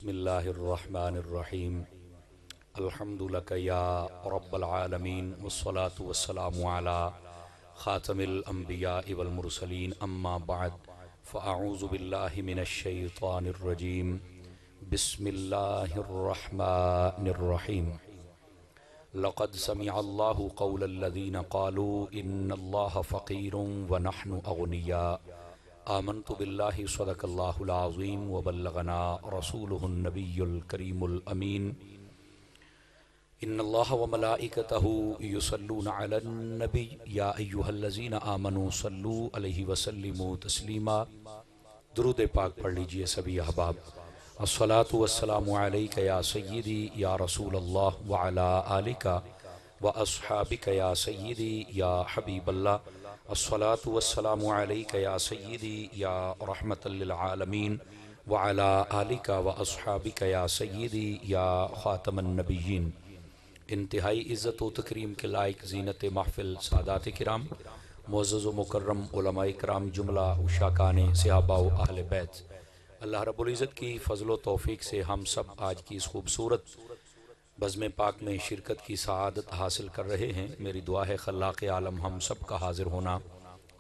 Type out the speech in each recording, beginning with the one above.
بسم اللہ الرحمن الرحیم الحمد لک یا رب العالمین والصلاة والسلام علی خاتم الانبیاء والمرسلین اما بعد فاعوذ باللہ من الشیطان الرجیم بسم اللہ الرحمن الرحیم لقد سمع اللہ قول الذین قالوا ان اللہ فقیر ونحن اغنیاء آمنت باللہ صدق اللہ العظیم وبلغنا رسولہ النبی الکریم الامین ان اللہ وملائکتہ یصلون علی النبی یا ایہا الذین آمنوا صلوا علیہ وسلموا تسلیما۔ درود پاک پڑھ لیجئے سبھی احباب۔ الصلاة والسلام علیک یا سیدی یا رسول اللہ وعلا آلک واصحابک یا سیدی یا حبیب اللہ۔ الصلاة والسلام علیک یا سیدی یا رحمت للعالمین وعلا آلک واصحابک یا سیدی یا خاتم النبیین۔ انتہائی عزت و تکریم کے لائق زینت محفل سادات کرام، معزز و مکرم علماء کرام، جملہ اشاکان صحابہ و اہل بیت، اللہ رب العزت کی فضل و توفیق سے ہم سب آج کی اس خوبصورت بزم پاک میں شرکت کی سعادت حاصل کر رہے ہیں۔ میری دعا ہے خلاق عالم ہم سب کا حاضر ہونا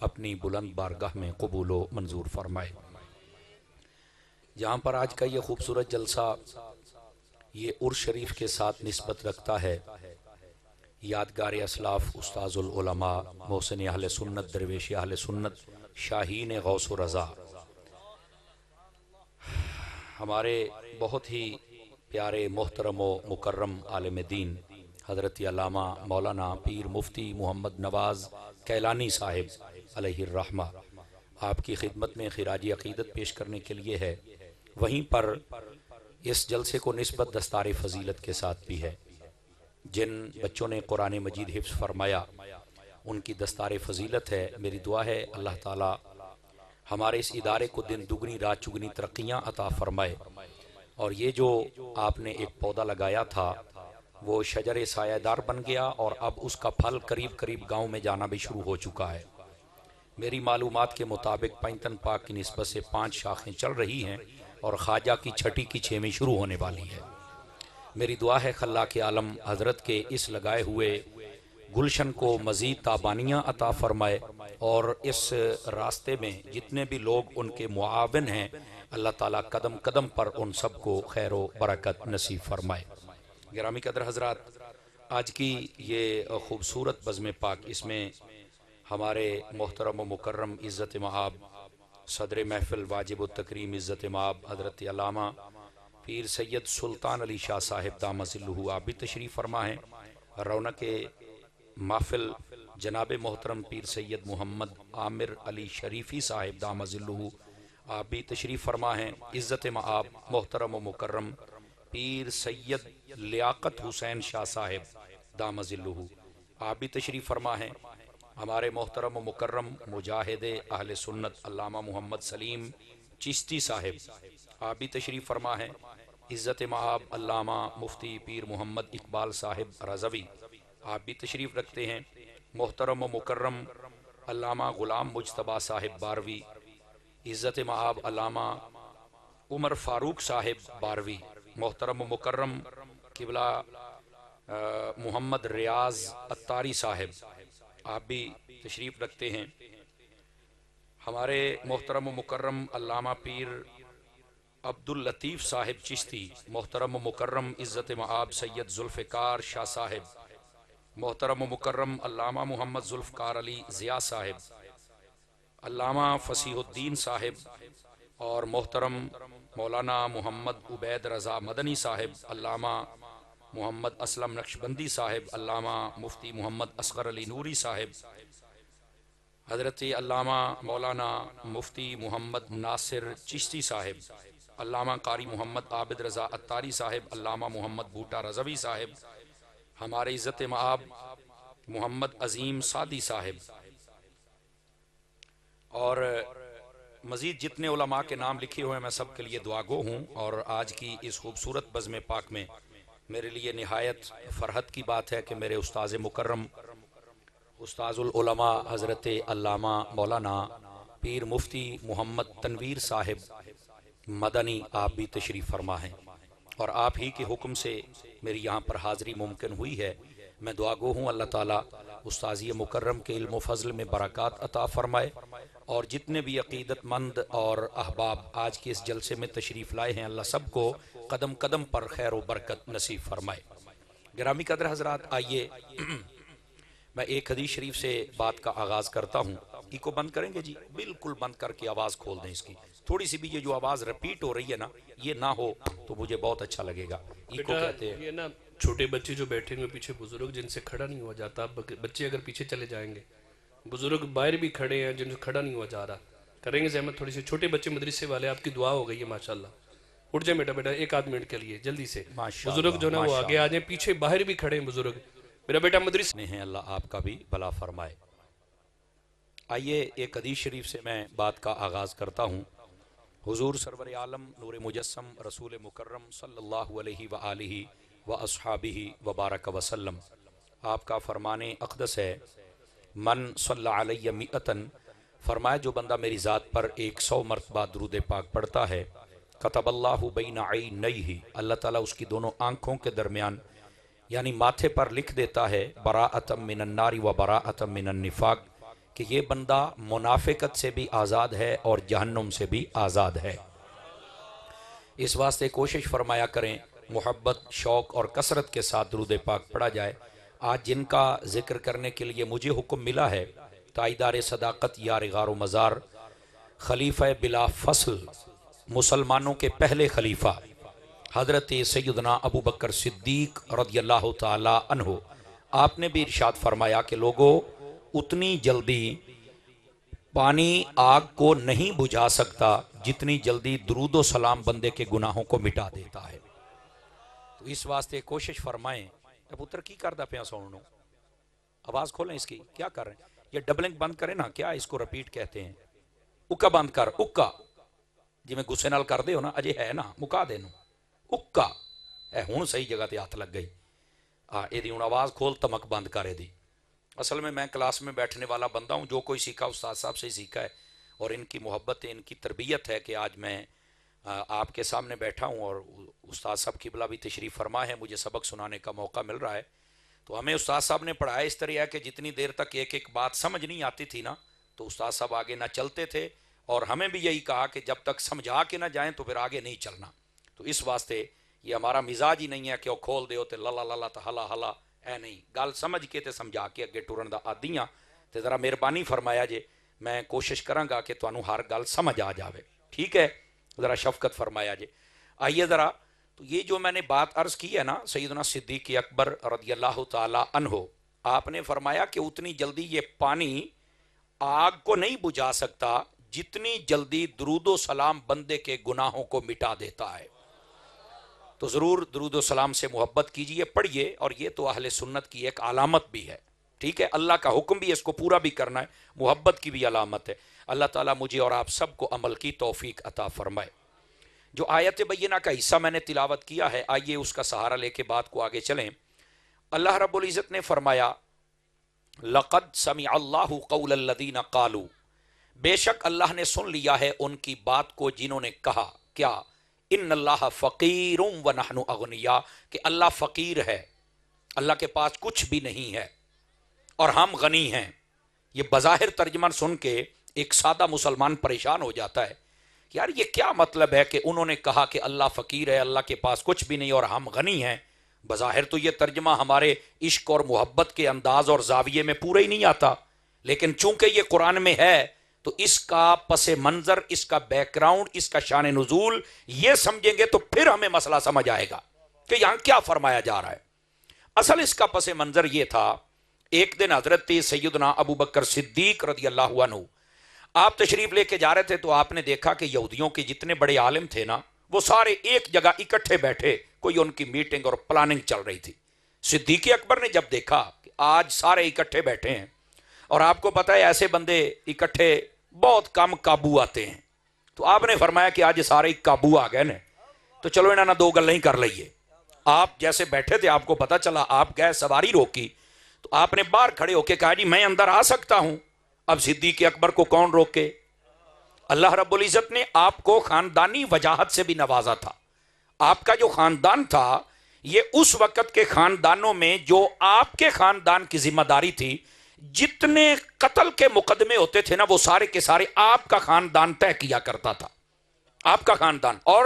اپنی بلند بارگاہ میں قبول و منظور فرمائے۔ جہاں پر آج کا یہ خوبصورت جلسہ یہ عرس شریف کے ساتھ نسبت رکھتا ہے، یادگار اسلاف استاذ العلماء محسن اہل سنت درویش اہل سنت شاہین غوث و رضا، ہمارے بہت ہی پیارے محترم و مکرم عالم دین حضرت علامہ مولانا پیر مفتی محمد نواز کیلانی صاحب علیہ الرحمہ آپ کی خدمت میں خراج عقیدت پیش کرنے کے لیے ہے۔ وہیں پر اس جلسے کو نسبت دستار فضیلت کے ساتھ بھی ہے۔ جن بچوں نے قرآن مجید حفظ فرمایا ان کی دستار فضیلت ہے۔ میری دعا ہے اللہ تعالی ہمارے اس ادارے کو دن دگنی رات چگنی ترقیاں عطا فرمائے، اور یہ جو آپ نے ایک پودا لگایا تھا وہ شجر سایہ دار بن گیا اور اب اس کا پھل قریب قریب گاؤں میں جانا بھی شروع ہو چکا ہے۔ میری معلومات کے مطابق پینتن پاک کی نسبت سے 5 شاخیں چل رہی ہیں اور خواجہ کی چھٹی کی 6ویں شروع ہونے والی ہے۔ میری دعا ہے خلاق عالم حضرت کے اس لگائے ہوئے گلشن کو مزید تابانیاں عطا فرمائے، اور اس راستے میں جتنے بھی لوگ ان کے معاون ہیں اللہ تعالیٰ قدم قدم پر ان سب کو خیر و برکت نصیب فرمائے۔ گرامی قدر حضرات، آج کی یہ خوبصورت بزم پاک، اس میں ہمارے محترم و مکرم عزت مآب صدر محفل واجب التکریم عزت مآب حضرت علامہ پیر سید سلطان علی شاہ صاحب دامت ظلہ آپ بھی تشریف فرما ہیں۔ رونق محفل جناب محترم پیر سید محمد عامر علی شریفی صاحب دامت ظلہ آپ بھی تشریف فرما ہیں۔ عزت مآب محترم و مکرم پیر سید لیاقت حسین شاہ صاحب دامت ظلہ آپ بھی تشریف فرما ہیں۔ ہمارے محترم و مکرم مجاہد اہل سنت علامہ محمد سلیم چشتی صاحب آپ بھی تشریف فرما ہیں۔ عزت مآب علامہ مفتی پیر محمد اقبال صاحب رضوی آپ بھی تشریف رکھتے ہیں۔ محترم و مکرم علامہ غلام مجتبیٰ صاحب باروی، عزت مآب علامہ عمر فاروق صاحب باروی، محترم و مکرم قبلہ محمد ریاض اتاری صاحب آپ بھی تشریف رکھتے ہیں۔ ہمارے محترم و مکرم علامہ پیر عبداللطیف صاحب چشتی، محترم و مکرم عزت مآب سید ذوالفقار شاہ صاحب، محترم و مکرم علامہ محمد ذوالفقار علی ضیاء صاحب، علامہ فصیح الدین صاحب، اور محترم مولانا محمد عبید رضا مدنی صاحب، علامہ محمد اسلم نقشبندی صاحب، علامہ مفتی محمد اصغر علی نوری صاحب، حضرت علامہ مولانا مفتی محمد ناصر چشتی صاحب، علامہ قاری محمد عابد رضا اتاری صاحب، علامہ محمد بھوٹا رضوی صاحب، ہمارے عزت مآب محمد عظیم سعدی صاحب، اور مزید جتنے علماء کے نام لکھے ہوئے ہیں میں سب کے لیے دعا گو ہوں۔ اور آج کی اس خوبصورت بزم پاک میں میرے لیے نہایت فرحت کی بات ہے کہ میرے استاذ مکرم استاذ العلماء حضرت علامہ مولانا پیر مفتی محمد تنویر صاحب مدنی آپ بھی تشریف فرما ہیں۔ اور آپ ہی کے حکم سے میری یہاں پر حاضری ممکن ہوئی ہے۔ میں دعا گو ہوں اللہ تعالیٰ استاذی مکرم کے علم و فضل میں برکات عطا فرمائے، اور جتنے بھی عقیدت مند اور احباب آج کے اس جلسے میں تشریف لائے ہیں اللہ سب کو قدم قدم پر خیر و برکت نصیب فرمائے۔ گرامی قدر حضرات، آئیے میں ایک حدیث شریف سے بات کا آغاز کرتا ہوں۔ ای کو بند کریں گے جی، بالکل بند کر کے آواز کھول دیں اس کی، تھوڑی سی بھی یہ جو آواز رپیٹ ہو رہی ہے نا یہ نہ ہو تو مجھے بہت اچھا لگے گا۔ ای کو کہتے ہیں یہ نا چھوٹے بچے جو بیٹھے ہوئے پیچھے بزرگ جن سے کھڑا نہیں ہوا جاتا، بچے اگر پیچھے چلے جائیں گے، بزرگ باہر بھی کھڑے ہیں جن سے کھڑا نہیں ہوا جا رہا، کریں گے زحمت تھوڑی سی؟ چھوٹے بچے مدرسے والے، آپ کی دعا ہو گئی ہے ماشاءاللہ، اٹھ جائیں بیٹا بیٹا ایک آدھ منٹ کے لیے جلدی سے۔ بزرگ جو نا وہ آگے آ جائیں، پیچھے باہر بھی کھڑے ہیں بزرگ، میرا بیٹا مدرسے میں ہیں، اللہ آپ کا بھی بھلا فرمائے۔ آئیے ایک حدیث شریف سے میں بات کا آغاز کرتا ہوں۔ حضور سرور عالم نور مجسم رسول مکرم صلی اللہ علیہ وآلہ واصحابہ وبارک وسلم، آپ کا فرمان اقدس ہے، من صلی علیہ مئتن، فرمایا جو بندہ میری ذات پر 100 مرتبہ درود پاک پڑھتا ہے، کتب اللہ بین عینیہ، اللہ تعالیٰ اس کی دونوں آنکھوں کے درمیان یعنی ماتھے پر لکھ دیتا ہے، براءۃ من النار و براءۃ من النفاق، کہ یہ بندہ منافقت سے بھی آزاد ہے اور جہنم سے بھی آزاد ہے۔ اس واسطے کوشش فرمایا کریں محبت، شوق اور کثرت کے ساتھ درود پاک پڑھا جائے۔ آج جن کا ذکر کرنے کے لیے مجھے حکم ملا ہے، تائیدار صداقت، یار غار و مزار، خلیفہ بلا فصل، مسلمانوں کے پہلے خلیفہ حضرت سیدنا ابو بکر صدیق رضی اللہ تعالی عنہ، آپ نے بھی ارشاد فرمایا کہ لوگوں اتنی جلدی پانی آگ کو نہیں بجھا سکتا جتنی جلدی درود و سلام بندے کے گناہوں کو مٹا دیتا ہے۔ تو اس واسطے کوشش فرمائیں۔ اب پتر کی کردہ پیا سنو، آواز کھولیں اس کی، کیا کر رہے ہیں؟ یہ ڈبلنگ بند کریں نا، کیا اس کو رپیٹ کہتے ہیں؟ اکا بند کر، اکا جی میں غصے نال کر دے ہو نا، اجے ہے نا مکا دے نو، اکا اے ہون صحیح جگہ تے ہاتھ لگ گئی۔ اے دی ہون آواز کھول، تمک بند کرے دی۔ اصل میں کلاس میں بیٹھنے والا بندہ ہوں، جو کوئی سیکھا استاد صاحب سے ہی سیکھا ہے، اور ان کی محبت ہے، ان کی تربیت ہے کہ آج میں آپ کے سامنے بیٹھا ہوں، اور استاد صاحب قبلہ بھی تشریف فرما ہے، مجھے سبق سنانے کا موقع مل رہا ہے۔ تو ہمیں استاد صاحب نے پڑھایا اس طرح ہے کہ جتنی دیر تک ایک ایک بات سمجھ نہیں آتی تھی نا تو استاد صاحب آگے نہ چلتے تھے، اور ہمیں بھی یہی کہا کہ جب تک سمجھا کے نہ جائیں تو پھر آگے نہیں چلنا۔ تو اس واسطے یہ ہمارا مزاج ہی نہیں ہے کہ وہ کھول دے ہوتے لالا لالا تا ہلا ہلا، اے نہیں، گل سمجھ کے تے سمجھا کے اگے ٹرن دا عادی ہاں۔ تے ذرا مہربانی فرمایا جے، میں کوشش کراں گا کہ تانوں ہر گل سمجھ آ جاوے، ٹھیک ہے؟ ذرا شفقت فرمایا جے۔ آئیے ذرا، تو یہ جو میں نے بات عرض کی ہے نا سیدنا صدیق اکبر رضی اللہ تعالی عنہ، آپ نے فرمایا کہ اتنی جلدی یہ پانی آگ کو نہیں بجھا سکتا جتنی جلدی درود و سلام بندے کے گناہوں کو مٹا دیتا ہے۔ تو ضرور درود و سلام سے محبت کیجئے، پڑھیے، اور یہ تو اہل سنت کی ایک علامت بھی ہے، ٹھیک ہے؟ اللہ کا حکم بھی اس کو پورا بھی کرنا ہے، محبت کی بھی علامت ہے۔ اللہ تعالیٰ مجھے اور آپ سب کو عمل کی توفیق عطا فرمائے۔ جو آیت بینہ کا حصہ میں نے تلاوت کیا ہے، آئیے اس کا سہارا لے کے بات کو آگے چلیں۔ اللہ رب العزت نے فرمایا، لقد سمع اللہ قول الذین قالوا، بے شک اللہ نے سن لیا ہے ان کی بات کو جنہوں نے کہا، کیا؟ ان اللہ فقیر ونحن اغنیاء، کہ اللہ فقیر ہے، اللہ کے پاس کچھ بھی نہیں ہے اور ہم غنی ہیں۔ یہ بظاہر ترجمہ سن کے ایک سادہ مسلمان پریشان ہو جاتا ہے، یار یہ کیا مطلب ہے کہ انہوں نے کہا کہ اللہ فقیر ہے، اللہ کے پاس کچھ بھی نہیں اور ہم غنی ہیں؟ بظاہر تو یہ ترجمہ ہمارے عشق اور محبت کے انداز اور زاویے میں پورا ہی نہیں آتا، لیکن چونکہ یہ قرآن میں ہے تو اس کا پس منظر، اس کا بیک گراؤنڈ، اس کا شان نزول یہ سمجھیں گے تو پھر ہمیں مسئلہ سمجھ آئے گا کہ یہاں کیا فرمایا جا رہا ہے۔ اصل اس کا پس منظر یہ تھا، ایک دن حضرت سیدنا ابو بکر صدیق رضی اللہ عنہ آپ تشریف لے کے جا رہے تھے، تو آپ نے دیکھا کہ یہودیوں کے جتنے بڑے عالم تھے نا وہ سارے ایک جگہ اکٹھے بیٹھے، کوئی ان کی میٹنگ اور پلاننگ چل رہی تھی۔ صدیق اکبر نے جب دیکھا کہ آج سارے اکٹھے بیٹھے ہیں، اور آپ کو پتہ ہے ایسے بندے اکٹھے بہت کم قابو آتے ہیں، تو آپ نے فرمایا کہ آج سارے قابو آ گئے نا، تو چلو انہاں دو گل نہیں کر لئیے۔ آپ جیسے بیٹھے تھے، آپ کو پتہ چلا، آپ گئے سواری روکی تو آپ نے باہر کھڑے ہو کے کہا جی میں اندر آ سکتا ہوں۔ اب صدیق اکبر کو کون روکے؟ اللہ رب العزت نے آپ کو خاندانی وجاہت سے بھی نوازا تھا، آپ کا جو خاندان تھا یہ اس وقت کے خاندانوں میں جو آپ کے خاندان کی ذمہ داری تھی، جتنے قتل کے مقدمے ہوتے تھے نا وہ سارے کے سارے آپ کا خاندان طے کیا کرتا تھا، آپ کا خاندان. اور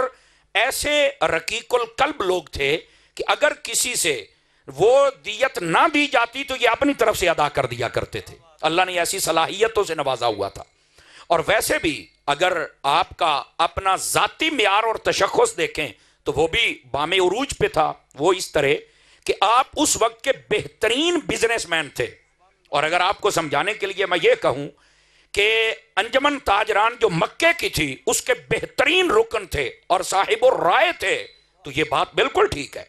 ایسے رقیق القلب لوگ تھے کہ اگر کسی سے وہ دیت نہ دی جاتی تو یہ اپنی طرف سے ادا کر دیا کرتے تھے. اللہ نے ایسی صلاحیتوں سے نوازا ہوا تھا. اور ویسے بھی اگر آپ کا اپنا ذاتی معیار اور تشخص دیکھیں تو وہ بھی بام عروج پہ تھا. وہ اس طرح کہ آپ اس وقت کے بہترین بزنس مین تھے. اور اگر آپ کو سمجھانے کے لیے میں یہ کہوں کہ انجمن تاجران جو مکے کی تھی اس کے بہترین رکن تھے اور صاحب الرائے تھے، تو یہ بات بالکل ٹھیک ہے.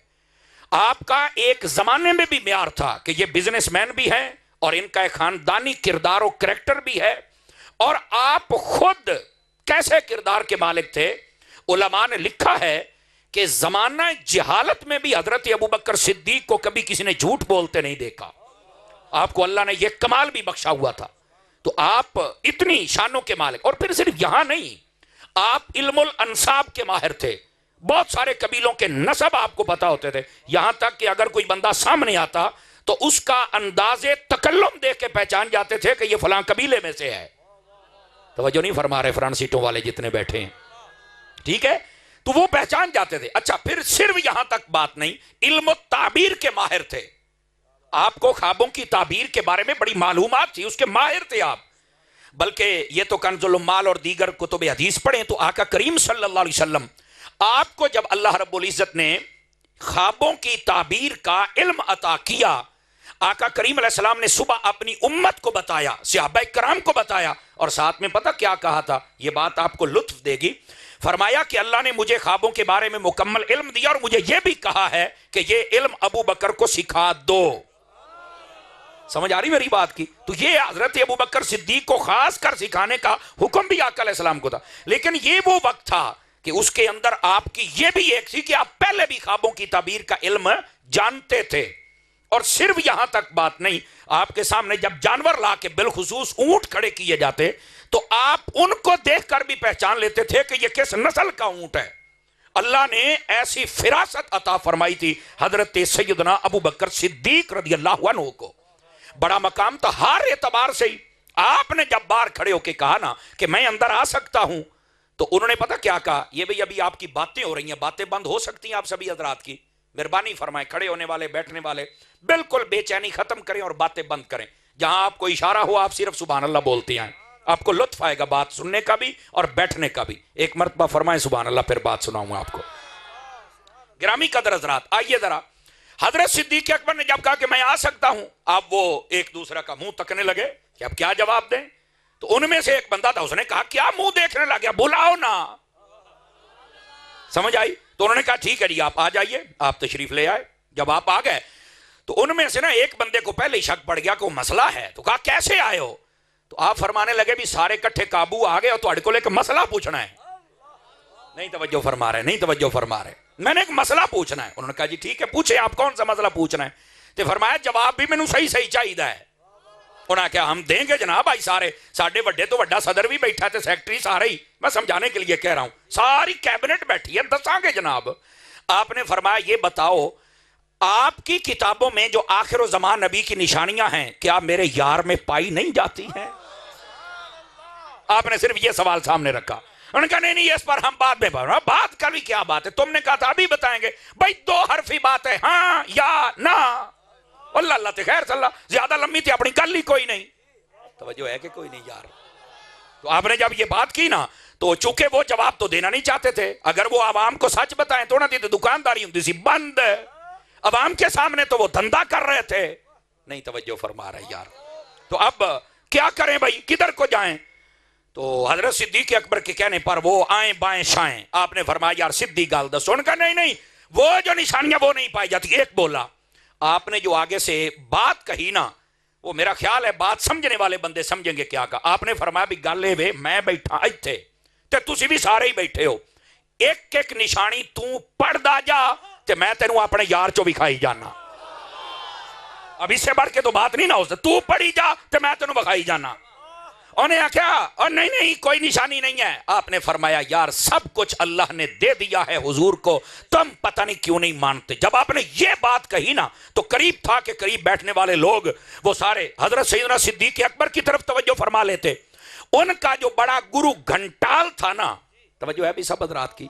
آپ کا ایک زمانے میں بھی معیار تھا کہ یہ بزنس مین بھی ہیں اور ان کا ایک خاندانی کردار و کریکٹر بھی ہے. اور آپ خود کیسے کردار کے مالک تھے؟ علماء نے لکھا ہے کہ زمانہ جہالت میں بھی حضرت ابوبکر صدیق کو کبھی کسی نے جھوٹ بولتے نہیں دیکھا. آپ کو اللہ نے یہ کمال بھی بخشا ہوا تھا. تو آپ اتنی شانوں کے مالک. اور پھر صرف یہاں نہیں، آپ علم الانساب کے ماہر تھے. بہت سارے قبیلوں کے نسب آپ کو پتا ہوتے تھے، یہاں تک کہ اگر کوئی بندہ سامنے آتا تو اس کا انداز تکلم دیکھ کے پہچان جاتے تھے کہ یہ فلاں قبیلے میں سے ہے. توجہ نہیں فرما رہے فرانس سیٹوں والے جتنے بیٹھے ہیں، ٹھیک ہے؟ تو وہ پہچان جاتے تھے. اچھا، پھر صرف یہاں تک بات نہیں، علم التعبیر کے ماہر تھے. آپ کو خوابوں کی تعبیر کے بارے میں بڑی معلومات تھی، اس کے ماہر تھے آپ. بلکہ یہ تو کنز الاموال اور دیگر کتب حدیث پڑھیں تو آقا کریم صلی اللہ علیہ وسلم آپ کو جب اللہ رب العزت نے خوابوں کی تعبیر کا علم عطا کیا، آقا کریم علیہ السلام نے صبح اپنی امت کو بتایا، صحابہ کرام کو بتایا، اور ساتھ میں پتہ کیا کہا تھا؟ یہ بات آپ کو لطف دے گی. فرمایا کہ اللہ نے مجھے خوابوں کے بارے میں مکمل علم دیا اور مجھے یہ بھی کہا ہے کہ یہ علم ابو بکر کو سکھا دو. سمجھ آ رہی میری بات کی؟ تو یہ حضرت ابو بکر صدیق کو خاص کر سکھانے کا حکم بھی آقا علیہ السلام کو تھا. لیکن یہ وہ وقت تھا کہ اس کے اندر آپ کی یہ بھی ایک تھی کہ آپ پہلے بھی خوابوں کی تعبیر کا علم جانتے تھے. اور صرف یہاں تک بات نہیں، آپ کے سامنے جب جانور لا کے بالخصوص اونٹ کھڑے کیے جاتے تو آپ ان کو دیکھ کر بھی پہچان لیتے تھے کہ یہ کس نسل کا اونٹ ہے. اللہ نے ایسی فراست عطا فرمائی تھی حضرت سیدنا ابو بکر صدیق رضی اللہ عنہ کو. بڑا مقام تھا ہر اعتبار سے ہی. آپ نے جب باہر کھڑے ہو کے کہا نا کہ میں اندر آ سکتا ہوں تو انہوں نے پتہ کیا کہا؟ یہ بھئی ابھی آپ کی باتیں ہو رہی ہیں، باتیں بند ہو سکتی ہیں آپ سبھی حضرات کی؟ مہربانی فرمائیں، کھڑے ہونے والے بیٹھنے والے بالکل بے چینی ختم کریں اور باتیں بند کریں. جہاں آپ کو اشارہ ہو آپ صرف سبحان اللہ بولتے ہیں، آپ کو لطف آئے گا بات سننے کا بھی اور بیٹھنے کا بھی. ایک مرتبہ فرمائیں سبحان اللہ، پھر بات سناؤں گا آپ کو. گرامی قدر حضرات، آئیے ذرا. حضرت صدیق اکبر نے جب کہا کہ میں آ سکتا ہوں، اب وہ ایک دوسرے کا منہ تکنے لگے کہ اب کیا جواب دیں. تو ان میں سے ایک بندہ تھا، اس نے کہا کیا منہ دیکھنے لگا، بلاؤ نا. سمجھ آئی؟ تو انہوں نے کہا ٹھیک ہے جی آپ آ جائیے. آپ تشریف لے آئے. جب آپ آ گئے تو ان میں سے نا ایک بندے کو پہلے ہی شک پڑ گیا کہ وہ مسئلہ ہے. تو کہا کیسے آئے ہو؟ تو آپ فرمانے لگے بھی سارے کٹھے قابو آ گئے اور تو کو لے کے مسئلہ پوچھنا ہے. نہیں توجہ فرما رہے، نہیں توجہ فرما رہے. میں نے ایک مسئلہ پوچھنا ہے. انہوں نے کہا جی ٹھیک ہے پوچھے، آپ کون سا مسئلہ پوچھنا ہے؟ تو فرمایا جواب بھی مینوں صحیح صحیح چاہیے ہے. انہوں نے کہا ہم دیں گے جناب. آئی سارے ساڈے وڈے تو وڈا صدر بھی بیٹھا تھے، سیکٹری سارے ہی، میں سمجھانے کے لیے کہہ رہا ہوں، ساری کیبنٹ بیٹھی ہے، دساں گے جناب. آپ نے فرمایا یہ بتاؤ آپ کی کتابوں میں جو آخر و زمان نبی کی نشانیاں ہیں کیا میرے یار میں پائی نہیں جاتی ہیں؟ آپ نے صرف یہ سوال سامنے رکھا. انہوں نے کہا نہیں اس پر ہم بعد میں بات کر بھی کیا بات ہے، تم نے کہا تھا ابھی بتائیں گے. بھائی دو حرفی بات ہے، ہاں یا نہ. اللہ اللہ تے خیر صلی اللہ، زیادہ لمبی تھی اپنی گل ہی کوئی نہیں. توجہ ہے کہ کوئی نہیں یار. تو آپ نے جب یہ بات کی نا تو چونکہ وہ جواب تو دینا نہیں چاہتے تھے، اگر وہ عوام کو سچ بتائیں تو نہ تھی تو دکانداری ہوتی سی بند. عوام کے سامنے تو وہ دھندا کر رہے تھے. نہیں توجہ فرما رہے یار. تو اب کیا کریں بھائی، کدھر کو جائیں؟ تو حضرت صدیق اکبر کے کہنے پر وہ آئیں بائیں شائیں. آپ نے فرمایا یار سدھی گال دس. ان کا نہیں وہ جو نشانیاں وہ نہیں پائی جاتی. ایک بولا. آپ نے جو آگے سے بات کہی نا وہ میرا خیال ہے بات سمجھنے والے بندے سمجھیں گے کیا کہا. آپ نے فرمایا بھی گل وے میں بیٹھا ایتھے تے تسی بھی سارے ہی بیٹھے ہو، ایک ایک نشانی تو پڑھدا جا تے میں تینوں اپنے یار چو بھی کھائی جانا. اب اس سے بڑھ کے تو بات نہیں نہ ہو سکتی. تو پڑھی جا تے میں تینوں بکھائی جانا. انہیں آخیا اور نہیں نہیں کوئی نشانی نہیں ہے. آپ نے فرمایا یار سب کچھ اللہ نے دے دیا ہے حضور کو, تم پتہ نہیں کیوں نہیں مانتے. جب آپ نے یہ بات کہی نا تو قریب تھا کہ قریب بیٹھنے والے لوگ وہ سارے حضرت سیدنا صدیق اکبر کی طرف توجہ فرما لیتے. ان کا جو بڑا گرو گھنٹال تھا نا, توجہ ہے بھی سب حضرات کی,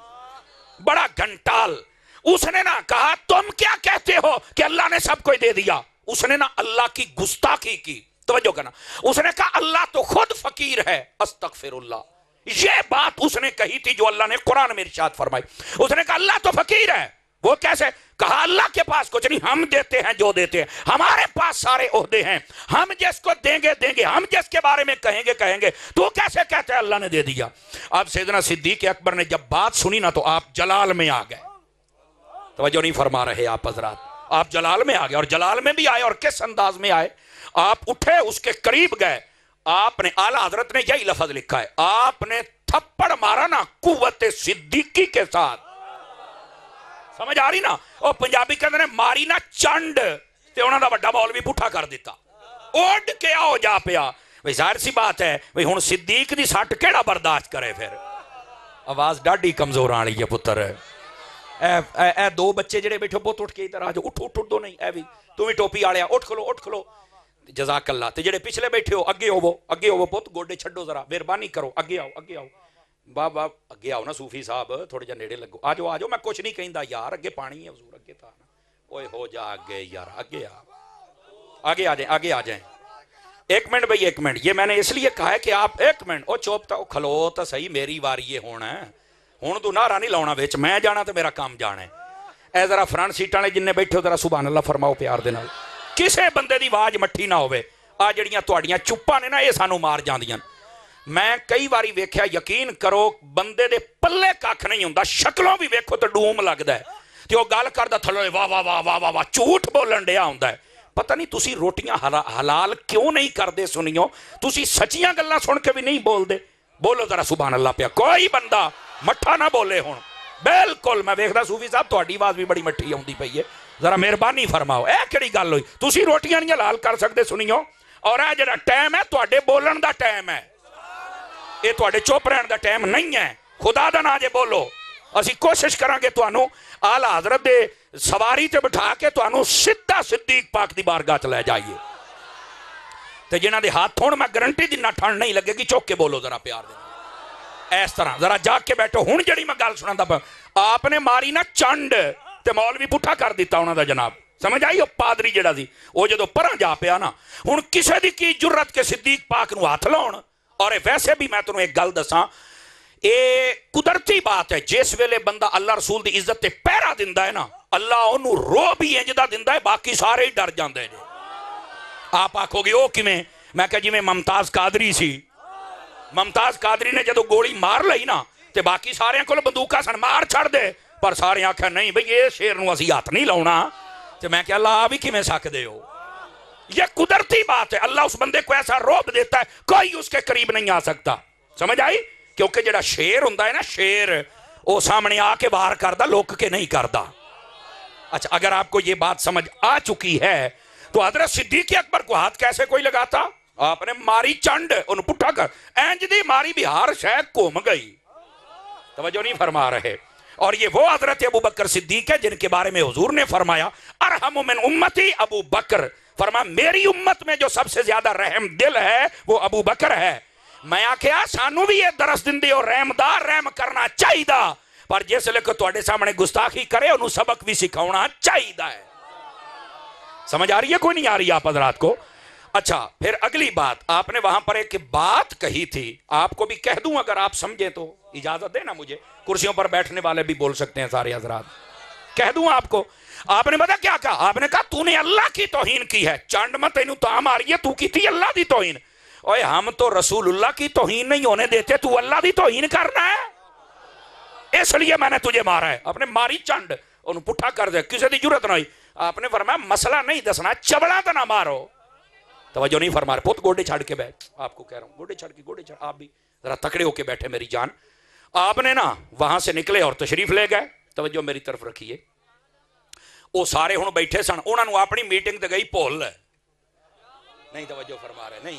بڑا گھنٹال, اس نے نا کہا تم کیا کہتے ہو کہ اللہ نے سب کو دے دیا. اس نے نا اللہ کی گستاخی کی. توجہ کرنا, اس نے کہا اللہ تو خود فقیر ہے, استغفر اللہ. یہ بات اس نے کہی تھی جو اللہ نے قرآن میں ارشاد فرمائی. اس نے کہا اللہ تو فقیر ہے. وہ کیسے؟ کہا اللہ کے پاس کچھ نہیں, ہم دیتے ہیں جو دیتے ہیں, ہمارے پاس سارے عہدے ہیں, ہم جس کو دیں گے دیں گے, ہم جس کے بارے میں کہیں گے کہیں گے, تو کیسے کہتے ہیں اللہ نے دے دیا. اب سیدنا صدیق اکبر نے جب بات سنی نا تو آپ جلال میں آ گئے. توجہ نہیں فرما رہے آپ حضرات, آپ جلال میں آ گئے. اور جلال میں بھی آئے اور کس انداز میں آئے, آپ اٹھے اس کے قریب گئے, آپ نے اعلیٰ حضرت نے یہی لفظ لکھا ہے, آپ نے تھپڑ مارا نا قوت صدیقی کے ساتھ. سمجھ آ رہی نا, اور پنجابی کہتے ہیں ماری نا چنڈ, تے انہوں دا بڑا مولوی پٹھا کر دیتا, اڈ کے آؤ جا پیا. بھئی ظاہر سی بات ہے بھئی ہن صدیق دی سٹ کیڑا برداشت کرے. پھر آواز ڈاڈی کمزور آنی ہے پتر. اے دو بچے جڑے بیٹھو بہت اٹھ کے ادھر آ جاؤ, اٹھ دو نہیں, اے بھی تم بھی ٹوپی آڑیا, اٹھ کھلو. جزاک اللہ. تے جڑے پچھلے بیٹھے ہو اگے ہوو پوت, گوڈے چھڈو ذرا, مہربانی کرو, اگے آؤ بابا, اگے آؤ نا صوفی صاحب, تھوڑے جا نیڑے لگو, آ جاؤ, میں کچھ نہیں کہندا یار, اگے پانی ہے حضور, اگے تھا نا, اوئے ہو جا اگے یار, آگے آ جائیں. ایک منٹ بھئی, ایک منٹ, یہ میں نے اس لیے کہا ہے کہ آپ ایک منٹ او چوپ تا کھلو تا صحیح, میری واری یہ ہونا ہے. ہن تو نعرہ نہیں لاؤنا وچ, میں جانا تے میرا کام جانا ہے. اے ذرا فرنٹ سیٹاں والے جن نے بیٹھے ہو ذرا سبحان اللہ فرماؤ پیار دے نال, کسے بندے دی آواز مٹھی نہ ہوئے. آ جڑیاں تواڈیاں چپاں نے نا, یہ سانو مار جاندیاں. میں کئی باری ویکھیا, یقین کرو بندے دے پلے کھ نہیں ہوندا, شکلوں بھی ویکھو تو ڈوم لگدا ہے, تے او گل کردا تھلے واہ واہ واہ واہ واہ جھوٹ بولن ڈیا ہوندا ہے. پتہ نہیں تسی روٹیاں حلال کیوں نہیں کردے. سنیو, تسی سچیاں گلاں سن کے بھی نہیں بول دے. بولو ذرا سبحان اللہ پیا, کوئی بندہ مٹھا نہ بولے. ہن بالکل میں ویکھدا صوفی صاحب تہاڈی آواز بھی بڑی مٹھی آوندی پئی ہے, ذرا مہربانی فرماؤ. اے کیڑی گل ہوئی, تسی روٹیاں نہیں حلال کر سکدے. سنیو, اور اے جڑا ٹائم ہے تواڈے بولن دا ٹائم ہے, یہ تواڈے چپ رہن دا ٹائم نہیں ہے. خدا دا نام جے بولو, اسی کوشش کران گے تانوں اعلیٰ حضرت دے سواری تے بٹھا کے تانوں سیدھا صدیق پاک دی بارگاہ تے لے جائیے. تے جنہاں دے ہاتھ ہون, میں گارنٹی دینا ٹھنڈ نہیں لگے گی, چوک کے بولو ذرا پیار دے. اس طرح ذرا جاگ کے بیٹھو. ہن جڑی میں گل سناندا پیا, آپ نے ماری نا چنڈ تے مولوی پٹھا کر دیتا انہاں دا جناب. سمجھ آئی؟ وہ پادری جڑا سی وہ جدو پرا جا پیا نا, ہن کسے دی کی جرت کے صدیق پاک نو ہاتھ لاؤن. اور ویسے بھی میں تنوں ایک گل دساں, اے قدرتی بات ہے, جس ویلے بندہ اللہ رسول دی عزت تے پیرا دیندا ہے نا, اللہ انہوں رو بھی انجدا دیندا ہے, باقی سارے ہی ڈر جاندے نے. آپ آکھو گے او کیویں؟ میں کہ جویں ممتاز قادری سی, ممتاز قادری نے جدو گولی مار لئی نا تے باقی سارے کول بندوقاں سن, مار چھڑ دے, پر سارے آکھیا نہیں بھئی یہ شیر نو اسی ہاتھ نہیں لاؤنا. تے میں کہ اللہ بھی کیویں سکدے ہو؟ یہ قدرتی بات ہے. اللہ اس بندے کو ایسا روب دیتا ہے کوئی اس کے قریب نہیں آ سکتا. سمجھ آئی؟ کیونکہ جڑا شیر ہوندا ہے نا, شیر وہ سامنے آ کے باہر کردا, لوک کے نہیں کردا. اچھا, اگر آپ کو یہ بات سمجھ آ چکی ہے تو حضرت صدیق اکبر کو ہاتھ کیسے کوئی لگاتا؟ آپ نے ماری چنڈ, انہوں پٹھا کر اینج دی ماری, بھی ہار شاید گھوم گئی. توجہ نہیں فرما رہے. اور یہ وہ حضرت ابو بکر صدیق ہے جن کے بارے میں حضور نے فرمایا ارحم من امتی ابو بکر. فرمایا میری امت میں جو سب سے زیادہ رحم دل ہے وہ ابو بکر ہے. میں آکھیا سانو بھی یہ درس دن دی اور رحمدار رحم کرنا چاہیے دا, پر جس لے کو تواڈے سامنے گستاخی کرے انہوں سبق بھی سکھاؤنا چاہیے دا ہے. سمجھ آ رہی ہے کوئی نہیں آ رہی آپ حضرات کو؟ اچھا, پھر اگلی بات, آپ نے وہاں پر ایک بات کہی تھی, آپ کو بھی کہہ دوں اگر آپ سمجھیں تو اجازت دے نا مجھے. کرسیوں پر بیٹھنے والے بھی بول سکتے ہیں سارے حضرات, کہہ دوں آپ کو. آپ نے پتا کیا کہا؟ آپ نے کہا تو نے اللہ کی توہین کی ہے. چانڈ میں تینوں تا ماری ہے, تو کی تھی اللہ دی توہین. اوے ہم تو رسول اللہ کی توہین نہیں ہونے دیتے, تو اللہ دی توہین کرنا ہے, اس لیے میں نے تجھے مارا ہے. آپ نے ماری چانڈ, انہوں پٹھا کر دے, کسی دی جرت نہ ہوئی. آپ نے فرمایا مسئلہ نہیں دسنا, چبڑا تو نہ مارو. توجہ نہیں فرما رہے. پوت گوڑے چھاڑ کے بیٹھ, آپ کو کہہ رہا ہوں گوڑے چھاڑ کے, گوڑے چھاڑ, آپ بھی ذرا تکڑے ہو کے بیٹھے میری جان. آپ نے نا وہاں سے نکلے اور تشریف لے گئے. توجہ میری طرف رکھیے. وہ سارے ہن بیٹھے سن, انہوں نے اپنی میٹنگ تے گئی بھول نہیں. توجہ فرما رہے نہیں,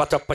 55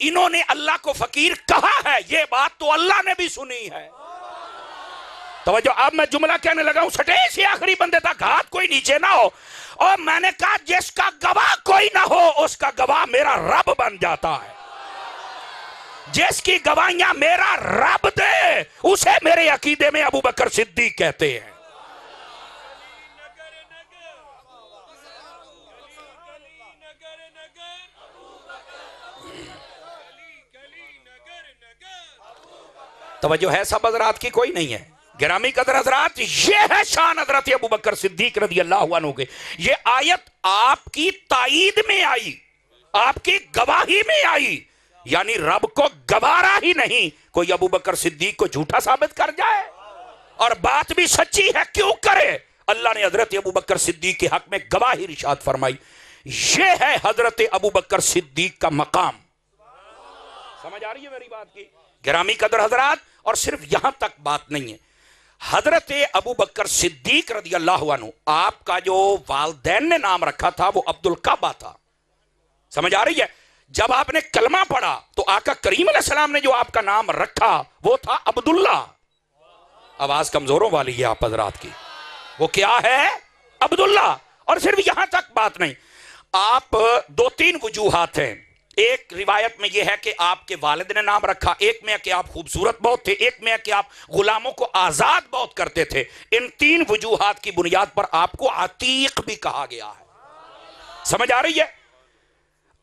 انہوں نے اللہ کو فقیر کہا ہے، یہ بات تو اللہ نے بھی سنی ہے۔ توجہ، اب میں جملہ کہنے لگا ہوں، سٹے سے آخری بندے تک ہاتھ کوئی نیچے نہ ہو، اور میں نے کہا جس کا گواہ کوئی نہ ہو اس کا گواہ میرا رب بن جاتا ہے۔ جس کی گواہیاں میرا رب دے اسے میرے عقیدے میں ابو بکر صدیق کہتے ہیں۔ توجہ ہے سب حضرات کی؟ کوئی نہیں ہے؟ گرامی قدر حضرات، یہ ہے شان حضرت ابو بکر صدیق رضی اللہ عنہ کے۔ یہ آیت آپ کی تائید میں آئی، آپ کی گواہی میں آئی، یعنی رب کو گوارا ہی نہیں کوئی ابو بکر صدیق کو جھوٹا ثابت کر جائے، اور بات بھی سچی ہے کیوں کرے؟ اللہ نے حضرت ابو بکر صدیق کے حق میں گواہی ارشاد فرمائی۔ یہ ہے حضرت ابو بکر صدیق کا مقام۔ سمجھ آ رہی ہے میری بات کی؟ گرامی قدر حضرات، اور صرف یہاں تک بات نہیں ہے، حضرت ابو بکر صدیق رضی اللہ عنہ، آپ کا جو والدین نے نام رکھا تھا وہ عبد الکعبہ تھا۔ سمجھ آ رہی ہے؟ جب آپ نے کلمہ پڑھا تو آقا کریم علیہ السلام نے جو آپ کا نام رکھا وہ تھا عبداللہ۔ آواز کمزوروں والی ہے آپ حضرات کی، وہ کیا ہے؟ عبداللہ۔ اور صرف یہاں تک بات نہیں، آپ دو تین وجوہات ہیں۔ ایک روایت میں یہ ہے کہ آپ کے والد نے نام رکھا، ایک میں ہے کہ آپ خوبصورت بہت تھے، ایک میں ہے کہ آپ غلاموں کو آزاد بہت کرتے تھے۔ ان تین وجوہات کی بنیاد پر آپ کو عتیق بھی کہا گیا ہے۔ سمجھ آ رہی ہے؟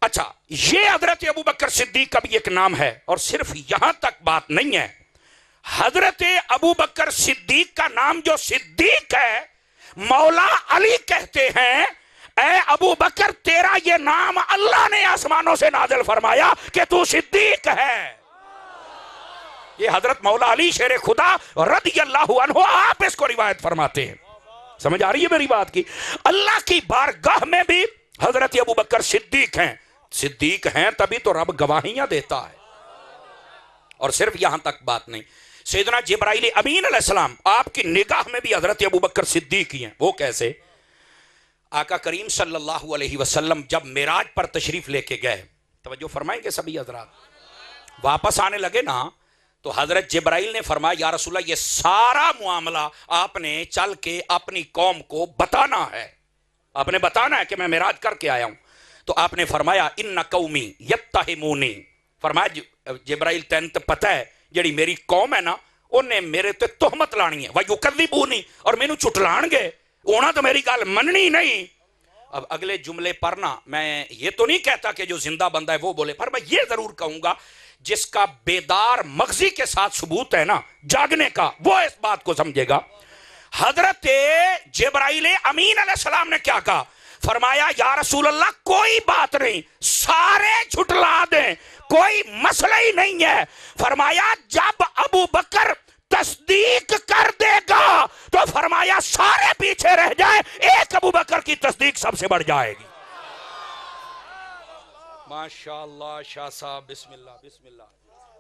اچھا، یہ حضرت ابو بکر صدیق کا بھی ایک نام ہے، اور صرف یہاں تک بات نہیں ہے، حضرت ابو بکر صدیق کا نام جو صدیق ہے، مولا علی کہتے ہیں اے ابو بکر تیرا یہ نام اللہ نے آسمانوں سے نازل فرمایا کہ تو صدیق ہے۔ یہ حضرت مولا علی شیر خدا رضی اللہ عنہ آپ اس کو روایت فرماتے ہیں۔ سمجھ آ رہی ہے میری بات کی؟ اللہ کی بارگاہ میں بھی حضرت ابو بکر صدیق ہیں، صدیق ہیں تبھی تو رب گواہیاں دیتا ہے۔ اور صرف یہاں تک بات نہیں، سیدنا جبرائیل امین علیہ السلام آپ کی نگاہ میں بھی حضرت ابو بکر صدیق ہی ہیں۔ وہ کیسے؟ آقا کریم صلی اللہ علیہ وسلم جب معراج پر تشریف لے کے گئے، توجہ فرمائیں گے سبھی حضرات، واپس آنے لگے نا تو حضرت جبرائیل نے فرمایا یا رسول اللہ یہ سارا معاملہ آپ نے چل کے اپنی قوم کو بتانا ہے، آپ نے بتانا ہے کہ میں معراج کر کے آیا ہوں۔ تو آپ نے فرمایا ان قومی یتہمونی، فرمایا جبرائیل تین تو پتہ ہے جڑی میری قوم ہے نا انہیں میرے تے تہمت لانی ہے، وَيُكَذِّبُونِ، اور مینوں چٹلان گے، اونا تو میری گل مننی نہیں۔ اب اگلے جملے پر نا میں یہ تو نہیں کہتا کہ جو زندہ بندہ ہے وہ بولے، پر میں یہ ضرور کہوں گا جس کا بیدار مغزی کے ساتھ ثبوت ہے نا جاگنے کا، وہ اس بات کو سمجھے گا۔ حضرت جبرائیل امین علیہ السلام نے کیا کہا؟ فرمایا یا رسول اللہ کوئی بات نہیں، سارے جھٹلا دیں، کوئی مسئلہ ہی نہیں ہے۔ فرمایا جب ابو بکر تصدیق کر دے گا تو فرمایا سارے پیچھے رہ جائیں، ایک ابو بکر کی تصدیق سب سے بڑھ جائے گی۔ ماشاءاللہ شاہ صاحب، بسم اللہ بسم اللہ،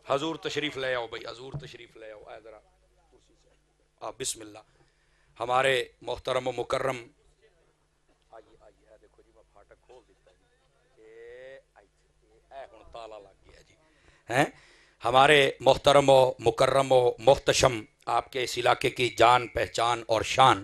حضور تشریف لے آؤ بھائی، حضور تشریف لے آؤ، آئے ذرا بسم اللہ۔ ہمارے محترم و مکرم، آئیے دیکھو جی میں پھاٹک کھول دیتا ہے، ہن تالا لگ گیا جی، ہیں ہمارے محترم و مکرم و محتشم آپ کے اس علاقے کی جان پہچان اور شان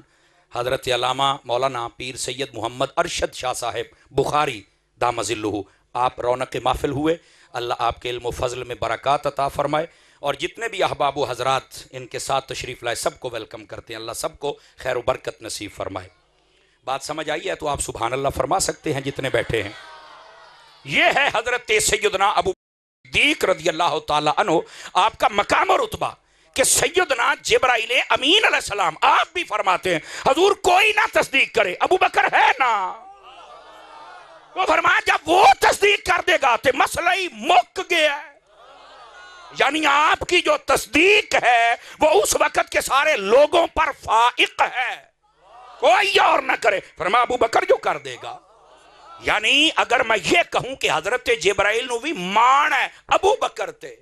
حضرت علامہ مولانا پیر سید محمد ارشد شاہ صاحب بخاری دام ظلہ، آپ رونق محفل ہوئے، اللہ آپ کے علم و فضل میں برکات عطا فرمائے، اور جتنے بھی احباب و حضرات ان کے ساتھ تشریف لائے سب کو ویلکم کرتے ہیں، اللہ سب کو خیر و برکت نصیب فرمائے۔ بات سمجھ آئی ہے تو آپ سبحان اللہ فرما سکتے ہیں جتنے بیٹھے ہیں۔ یہ ہے حضرت سیدنا ابو صدیق رضی اللہ تعالی عنہ، آپ کا مقام اور رتبہ کہ سیدنا جبرائیل امین علیہ السلام آپ بھی فرماتے ہیں حضور کوئی نہ تصدیق کرے، ابو بکر ہے نا، وہ فرمایا جب وہ تصدیق کر دے گا تو مسئلہ ہی مک گیا ہے۔ یعنی آپ کی جو تصدیق ہے وہ اس وقت کے سارے لوگوں پر فائق ہے، کوئی اور نہ کرے، فرمایا ابو بکر جو کر دے گا۔ یعنی اگر میں یہ کہوں کہ حضرت جبرائیل نو بھی مان ہے، ابو بکر تھے،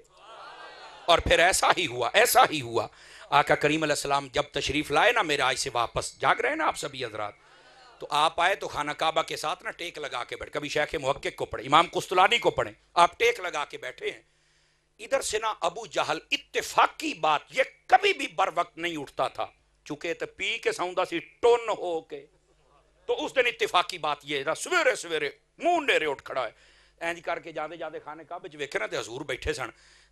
اور پھر ایسا ہی ہوا، ایسا ہی ہوا۔ آقا کریم علیہ السلام جب تشریف لائے نا معراج سے واپس، جاگ رہے ہیں نا آپ سبھی حضرات، تو آپ آئے تو خانہ کعبہ کے ساتھ نا ٹیک لگا کے بیٹھے، کبھی شیخ محقق کو پڑھے، امام قسطلانی کو پڑھیں، آپ ٹیک لگا کے بیٹھے ہیں، ادھر سے نا ابو جہل اتفاقی بات یہ کبھی بھی بر وقت نہیں اٹھتا تھا، چونکہ تو پی کے سوندا سی ٹون ہو کے، تو اس دن اتفاقی بات یہ نا سویرے سویرے منہ نیرے اٹھ کھڑا ہے، اینج کر کے جاندے جاندے خانے کعبے وچ ویکھے نا تے حضور بیٹھے سن،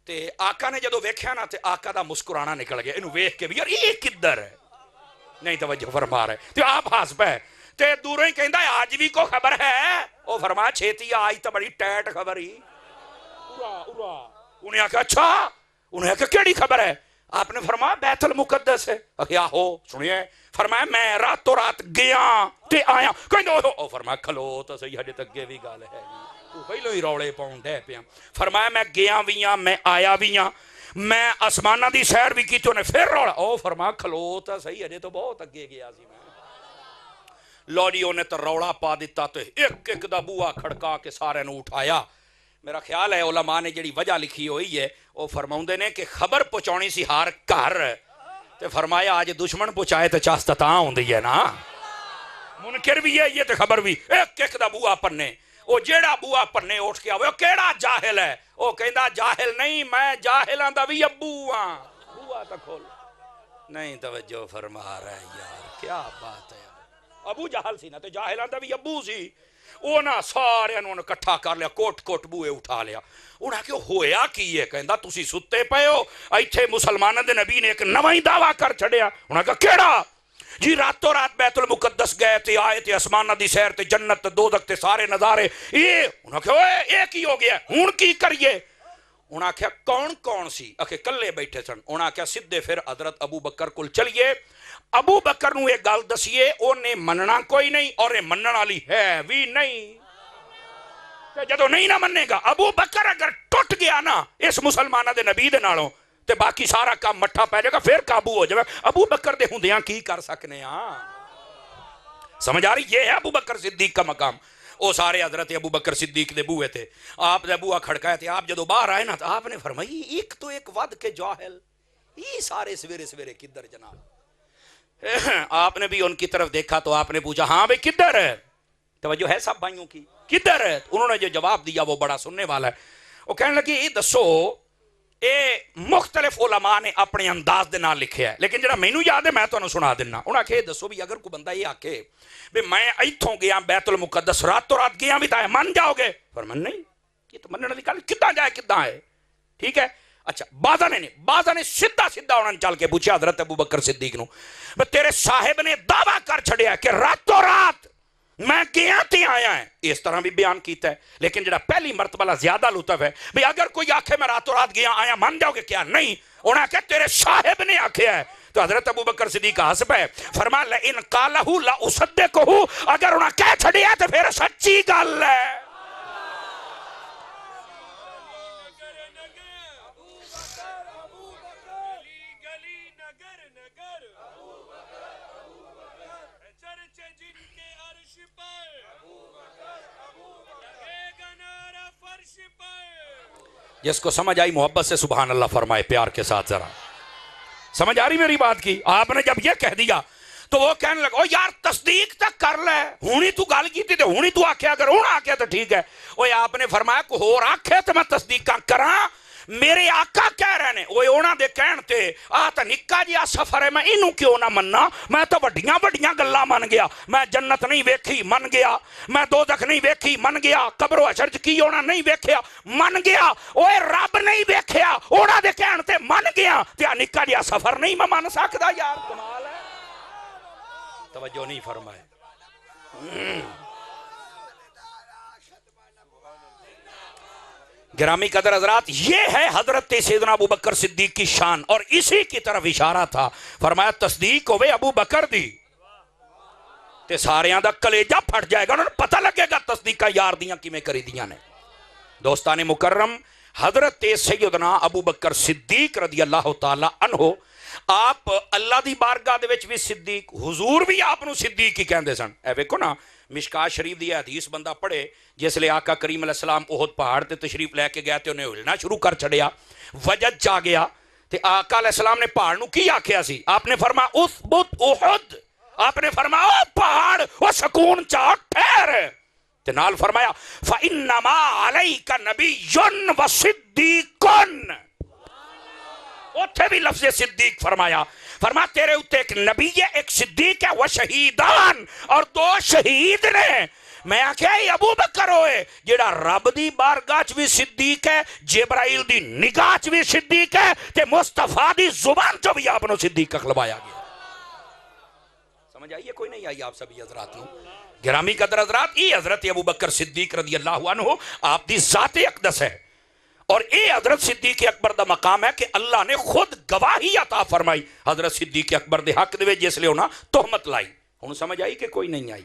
تے آقا نے جدو ویکھیا نا تے آقا دا مسکرانا نکل گیا، اینو ویکھ کے بھی یار یہ کدھر ہے، نہیں توجہ فرما رہے، تے آپ ہس پے تے دوروں ہی کہندا ہے آج بھی کو خبر ہے، او فرمایا چھیتی آج تو بڑی ٹیٹ خبر ہی، انہیں کہا اچھا، انہیں کہا کیڑی خبر ہے، آپ نے فرمایا بیت المقدس ہے، کیا ہو سنیے، فرمایا میں راتوں رات گیا تے آیا، کہندے او فرمایا کھلو تو صحیح ہجے تک بھی گل ہے، تو پہلو ہی روڑے پاؤں دے پیا، فرمایا میں گیا بھی ہاں میں آیا بھی ہاں، میں آسمانہ دی سیر بھی کی تو نے پھر روڑا، او فرمایا کھلو تو صحیح ہجے تو بہت اگے گیا سی میں، لوڑیوں نے تو روڑا پا دیتا تو ایک ایک دا بوا کھڑکا کے سارے نو اٹھایا، میرا خیال ہے علماء نے جڑی وجہ لکھی ہوئی ہے وہ فرماؤندے نے کہ خبر پہنچانی سی ہار گھر تے فرمایا آج دشمن پہنچائے تے چاست تاں ہوندی ہے نا، منکر بھی ہے یہ تے خبر بھی، ایک ایک دا بوا پنے، وہ جیڑا بوا پنے اٹھ کے آوے وہ کیڑا جاہل ہے، وہ کہندا جاہل نہیں میں جاہلاں دا بھی ابو ہاں، بوا تا کھول، نہیں توجہ فرما رہے یار کیا بات ہے، ابو جہل سی نا تے جاہلاں دا بھی ابو سی، اونا سارے انہوں نے کٹھا کر لیا، کوٹ کوٹ بوئے اٹھا لیا، انہاں کہ ہویا کی ہے، کہندا تسی ستے پے ہو، ایتھے مسلمانوں دے نبی نے ایک نواں دعویٰ کر چھڑیا، انہاں کہا کیڑا جی راتوں رات بیت المقدس گئے تھے آئے تھے اسمانہ دی سیر تے جنت تے دوزخ تے سارے نظارے، یہ انہاں کہا اوے ایک ہی ہو گیا ہون کی کریے، انہاں کہا کون کون سی، اکھے کلے بیٹھے سن، انہاں کہا سدھے پھر حضرت ابو بکر کل چلیے، ابو بکر نو ایک گل دسیے انہیں مننا کوئی نہیں اور منن والی ہے بھی نہیں، جدو نہیں نہ مننے گا ابو بکر اگر ٹوٹ گیا نا اس مسلمانہ دے نبی دے نالوں تے باقی سارا کام مٹھا پہ جائے گا، پھر قابو ہو جائے گا، ابو بکر دے ہوندیاں کی کر سکنے ہاں، سمجھ آ رہی یہ ہے ابو بکر صدیق کا مقام، او سارے حضرت ابو بکر صدیق دے بوئے تھے، آپ دے بوہ کھڑکائے تھے، آپ جدو باہر آئے نا تو آپ نے فرمائی ایک تو ایک ود کے جاہل، یہ سارے سویرے سویرے کدھر جناب، آپ نے بھی ان کی طرف دیکھا تو آپ نے پوچھا ہاں بھئی کدھر ہے، توجہ ہے سب بھائیوں کی، کدھر ہے، انہوں نے جو جواب دیا وہ بڑا سننے والا ہے، وہ کہنے لگی یہ دسو اے مختلف علماء نے اپنے انداز دے نال لکھے ہے، لیکن جڑا مینوں یاد ہے میں تو انہوں سنا دینا، انہوں نے کہے دسو بھی اگر کوئی بندہ یہ آکے بھی میں ایتھوں گیا بیت المقدس راتوں رات گیا بھی تھا من جاؤ گے، فرمان نہیں یہ تو مننے والی گل کداں جائے کداں ہے، ٹھیک ہے، اچھا بعضاں نے سیدھا انہوں نے چل کے پوچھا حضرت ابو بکر صدیق نو تیرے صاحب نے دعویٰ کر چھڑیا کہ راتوں رات میں گیا تے آیا ہے، اس طرح بھی بیان کیتا ہے، لیکن جڑا پہلی مرتبہ زیادہ لطف ہے بھی اگر کوئی آکھے میں راتوں رات گیا آیا مان جاؤ گے کیا، نہیں، انہوں نے کہا تیرے صاحب نے آکھے ہے، تو حضرت ابو بکر صدیق حسب ہے، فرما لئن قالہو لا اصدقہو، اگر انہوں نے کہہ چھڑیا تو پھر سچی گل ہے، جس کو سمجھ آئی محبت سے سبحان اللہ فرمائے پیار کے ساتھ، ذرا سمجھ آ رہی میری بات کی، آپ نے جب یہ کہہ دیا تو وہ کہنے لگا یار تصدیق تک کر لے، ہونی تو گال کی تھی تو ہونی تو آکھے، اگر ہون آکھے تو ٹھیک ہے، وہ آپ نے فرمایا کو ہور آکھے تو میں تصدیق کراں، میرے آقا کہہ رہے ہیں، وہ اونا دے کہنتے آتا نکا جیا سفر ہے میں انہوں کیوں نہ مننا، میں تو وڈیاں وڈیاں گلہ من گیا، میں جنت نہیں ویکھی من گیا، میں دوزخ نہیں ویکھی من گیا، قبر و حشر کی اونا نہیں ویکھیا من گیا، اوے رب نہیں ویکھیا اونا دے کہنتے من گیا، تیا نکا جیا سفر نہیں میں من سکتا، یار کمال ہے، توجہ نہیں فرمائے، گرامی قدر حضرات یہ ہے حضرت سیدنا ابو بکر صدیق کی شان، اور اسی کی طرف اشارہ تھا، فرمایا تصدیق ہوئے ابو بکر دی تے ساریاں دا کلیجہ پھٹ جائے گا، انہوں نے پتہ لگے گا تصدیق کا یار دیاں کی میں کری دیاں نے، دوستان مکرم حضرت سیدنا ابو بکر صدیق رضی اللہ تعالی عنہ، آپ اللہ دی بارگاہ دے وچ بھی صدیق، حضور بھی آپ نو صدیق ہی کہندے سن، اے ویکھو نا مشکات شریف دی حدیث بندہ پڑھے، جس لئے آقا کریم علیہ السلام احد پہاڑ تے تشریف لے کے گیا تے انہیں ہلنا شروع کر چھڑیا، وجد جا گیا تے آقا علیہ السلام نے پہاڑ نو کی آکھیا سی، آپ نے فرمایا اثبت احد، آپ نے فرمایا پہاڑ وہ سکون چاہ ٹھہر تے نال فرمایا فَإِنَّمَا عَلَيْكَ نَبِيٌّ وَصِدِّيقٌ اتھے بھی لفظ صدیق فرمایا تیرے اتنے ایک نبی ہے ایک صدیق ہے وہ شہیدان اور 2 شہید نے میں آکھیا یہ ابو بکر ہوئے جیڑا رب دی بارگاہ چ بھی صدیق ہے جبرائیل دی نگاہ چ بھی صدیق ہے تے مصطفیٰ دی زبان چ بھی آپ نے صدیق اخلوایا گیا سمجھ آئیے کوئی نہیں آئی آپ سبھی حضرات نو گرامی قدر حضرات یہ حضرت ابو بکر صدیق رضی اللہ عنہ آپ دی ذات اقدس ہے اور اے حضرت صدیق اکبر دا مقام ہے کہ اللہ نے خود گواہی عطا فرمائی حضرت صدیق اکبر دے حق دے جس لے ہونا تہمت لائی ہوں سمجھ آئی کہ کوئی نہیں آئی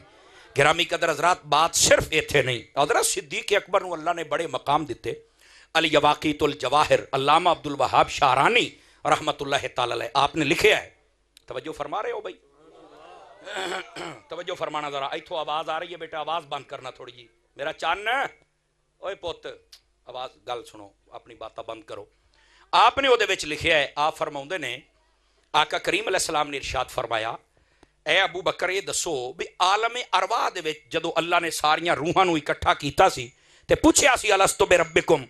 گرامی قدر حضرات بات صرف ایتھے نہیں حضرت صدیق اکبر نو اللہ نے بڑے مقام دیتے الیواقیت الجواہر علامہ عبد الوہاب شعرانی رحمت اللہ تعالی علیہ آپ نے لکھے ہے توجہ فرما رہے ہو بھائی توجہ فرمانا ذرا ایتھو آواز آ رہی ہے بیٹا آواز بند کرنا تھوڑی جی میرا چان اوے پوت آواز گل سنو اپنی باتاں بند کرو آپ نے وہ دے وچ لکھیا ہے آپ فرماؤندے نے آقا کریم علیہ السلام نے ارشاد فرمایا اے ابو بکر یہ دسو بھی عالم ارواح دے وچ جدو اللہ نے ساریاں روحاں نو اکٹھا کیتا سی تے پوچھیا سی الستو بربکم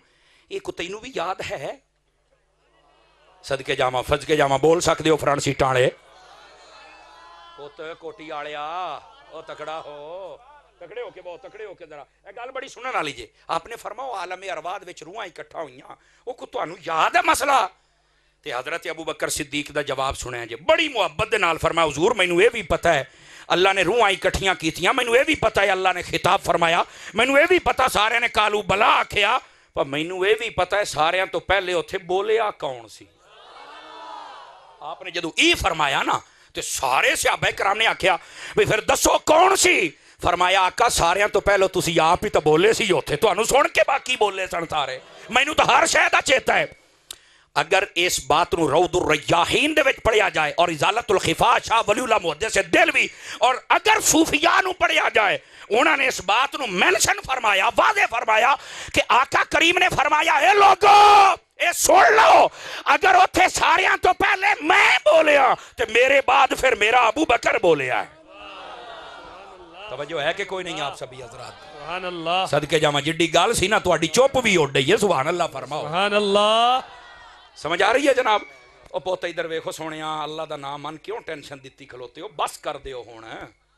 یہ کو تینوں بھی یاد ہے صدقے جاواں فج کے جاواں بول سکدے ہو فرانسی ٹاڑے پوت کوٹی آڑیا او تکڑا ہو تکڑے ہو کے بہت تکڑے ہو کے ذرا اے گل بڑی سنن والی جے آپ نے فرماؤ عالم ارواح وچ روحاں اکٹھا ہوئیاں او کو تانوں یاد ہے مسئلہ تے حضرت ابو بکر صدیق دا جواب سنیا جے بڑی محبت دے نال فرمایا حضور مینوں اے بھی پتہ ہے اللہ نے روحاں اکٹھیاں کیتیاں مینوں اے بھی پتہ ہے اللہ نے خطاب فرمایا مینوں اے بھی پتہ سارے نے کالو بلا آکھیا پر مینوں اے بھی پتہ ہے ساریاں تو پہلے اوتھے بولیا کون سی آپ نے جدو ای فرمایا نا تے سارے صحابہ کرام نے آکھیا بھی پھر دسو کون سی فرمایا آقا ساریاں تو پہلو تسی آپ ہی تو بولے سی ہوتے تو انہوں سن کے باقی بولے سن سارے مینوں تو ہر شے دا چیتا ہے اگر اس بات نو روض الریاحین دے وچ پڑھیا جائے اور ازالت الخفا شاہ ولی اللہ محدث دہلوی اور اگر صوفیاء نو پڑھیا جائے انہوں نے اس بات نو مینشن فرمایا واضح فرمایا کہ آقا کریم نے فرمایا اے لوگو اے سن لو اگر اتھے ساریاں تو پہلے میں بولیا تو میرے بعد پھر میرا ابو بکر بولیا ہے توجہ ہے کہ کوئی نہیں آپ سبھی حضرات سبحان اللہ صدقے جاواں جڈی گل سی نا تہاڈی چپ بھی اڑ گئی ہے سبحان اللہ فرماؤ سبحان اللہ سمجھ آ رہی ہے جناب او پوتا ادھر ویکھو سونیا اللہ دا نام من کیوں ٹینشن دتی کھلوتے ہو بس کر دیو ہن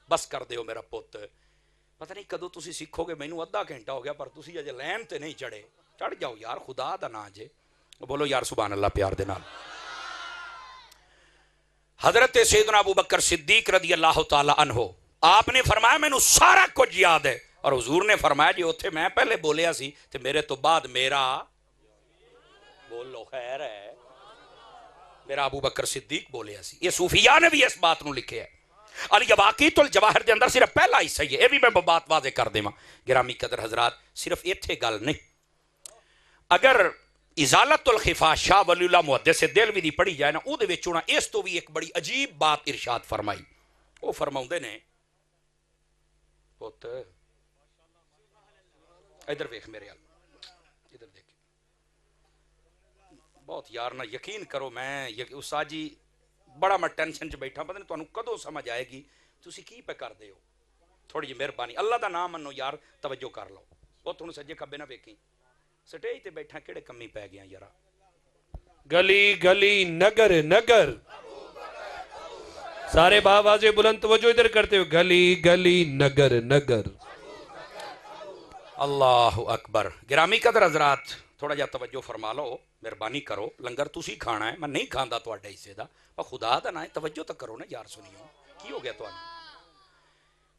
بس کر دیو میرا پوت پتہ نہیں کدو تسی سیکھو گے مینوں ادھا گھنٹہ ہو گیا پر تسی اجے لین تے نہیں چڑھے چڑھ جاؤ یار خدا دا نام جے بولو یار سبحان اللہ پیار دے نال حضرت سیدنا ابو بکر صدیق رضی اللہ تعالی عنہ آپ نے فرمایا مینوں سارا کچھ یاد ہے اور حضور نے فرمایا جی اوتھے میں پہلے بولیا سی تے میرے تو بعد میرا بول لو خیر ہے میرا ابو بکر صدیق بولیا سی یہ صوفیاء نے بھی اس بات نو لکھے ہے الیواقیت الجواہر دے اندر صرف پہلا حصہ ہی ہے یہ بھی میں بات واضح کر دیواں گرامی قدر حضرات صرف ایتھے گل نہیں اگر ازالت الخفا شاہ ولی اللہ محدث دہلوی دی پڑھی جائے نا او دے وچ انہاں اس تو بھی ایک بڑی عجیب بات ارشاد فرمائی وہ فرماؤندے نے پوت ادھر ویکھ میرے حال ادھر دیکھ بہت یار نہ یقین کرو میں استاد جی بڑا میں ٹینشن چ بیٹھا پتہ نہیں تانوں کدوں سمجھ آئے گی تسی کی پہ کر دے ہو تھوڑی جی مہربانی اللہ دا نام منو یار توجہ کر لو وہ تھوڑا سجے کھبے نہ ویکھی سٹیج تے بیٹھا کیڑے کمی پہ گیا یارا گلی گلی نگر نگر سارے باواز بلند توجہ ادھر کرتے ہو گلی گلی نگر نگر اللہ اکبر گرامی قدر حضرات تھوڑا جا توجہ فرما لو مہربانی کرو لنگر تسی کھانا ہے میں نہیں کھاندا تواڈے حصے دا پر خدا دا نہ توجہ تو کرو نا یار سنیو کی ہو گیا تانوں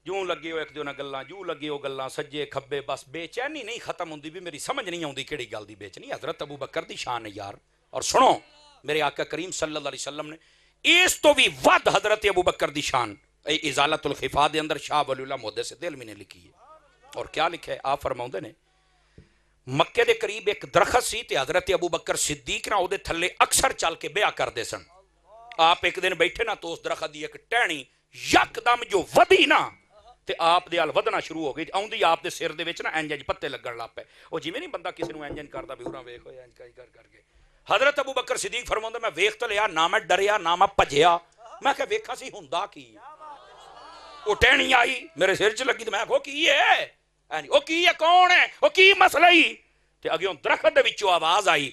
جوں لگے ہو ایک دو نہ گلاں جو لگے ہو گلاں سجے کھبے بس بے چینی نہیں ختم ہوندی بھی میری سمجھ نہیں آوندی کیڑی گل دی بے چینی حضرت ابو بکر دی شان ہے یار اور سنو میرے آقا کریم صلی اللہ علیہ وسلم نے اس تو بھی ود حضرت ابو بکر دی شان ازالت الخفا دے اندر شاہ ولی اللہ محدث دہلوی نے لکھی ہے اور کیا لکھا ہے آپ فرماؤندے نے مکے دے قریب ایک درخت سی تے حضرت ابو بکر صدیق نہ او دے تھلے اکثر چل کے بیعت کردے سن آپ ایک دن بیٹھے نا تو اس درخت دی ایک ٹہنی یکدم جو ودی نا تے آپ دے ال ودنا شروع ہو گئی آوندی آپ دے سر دے وچ نا انج پتے لگن لگ پے او جویں نہیں بندہ کسی نو انج کردا بھی اوراں ویکھ ہوئے انج کر کے حضرت ابو بکر صدیق فرماوندا میں ویکھ تے لیا نہ میں ڈریا نہ میں بھجیا میں کہ ویکھا سی ہوندا کی وہ ٹہنی آئی میرے سر چ لگی تو میں آخو کی ہے وہ کی ہے کون ہے وہ کی مسئلہ ہی تے اگیوں درخت دے وچوں آواز آئی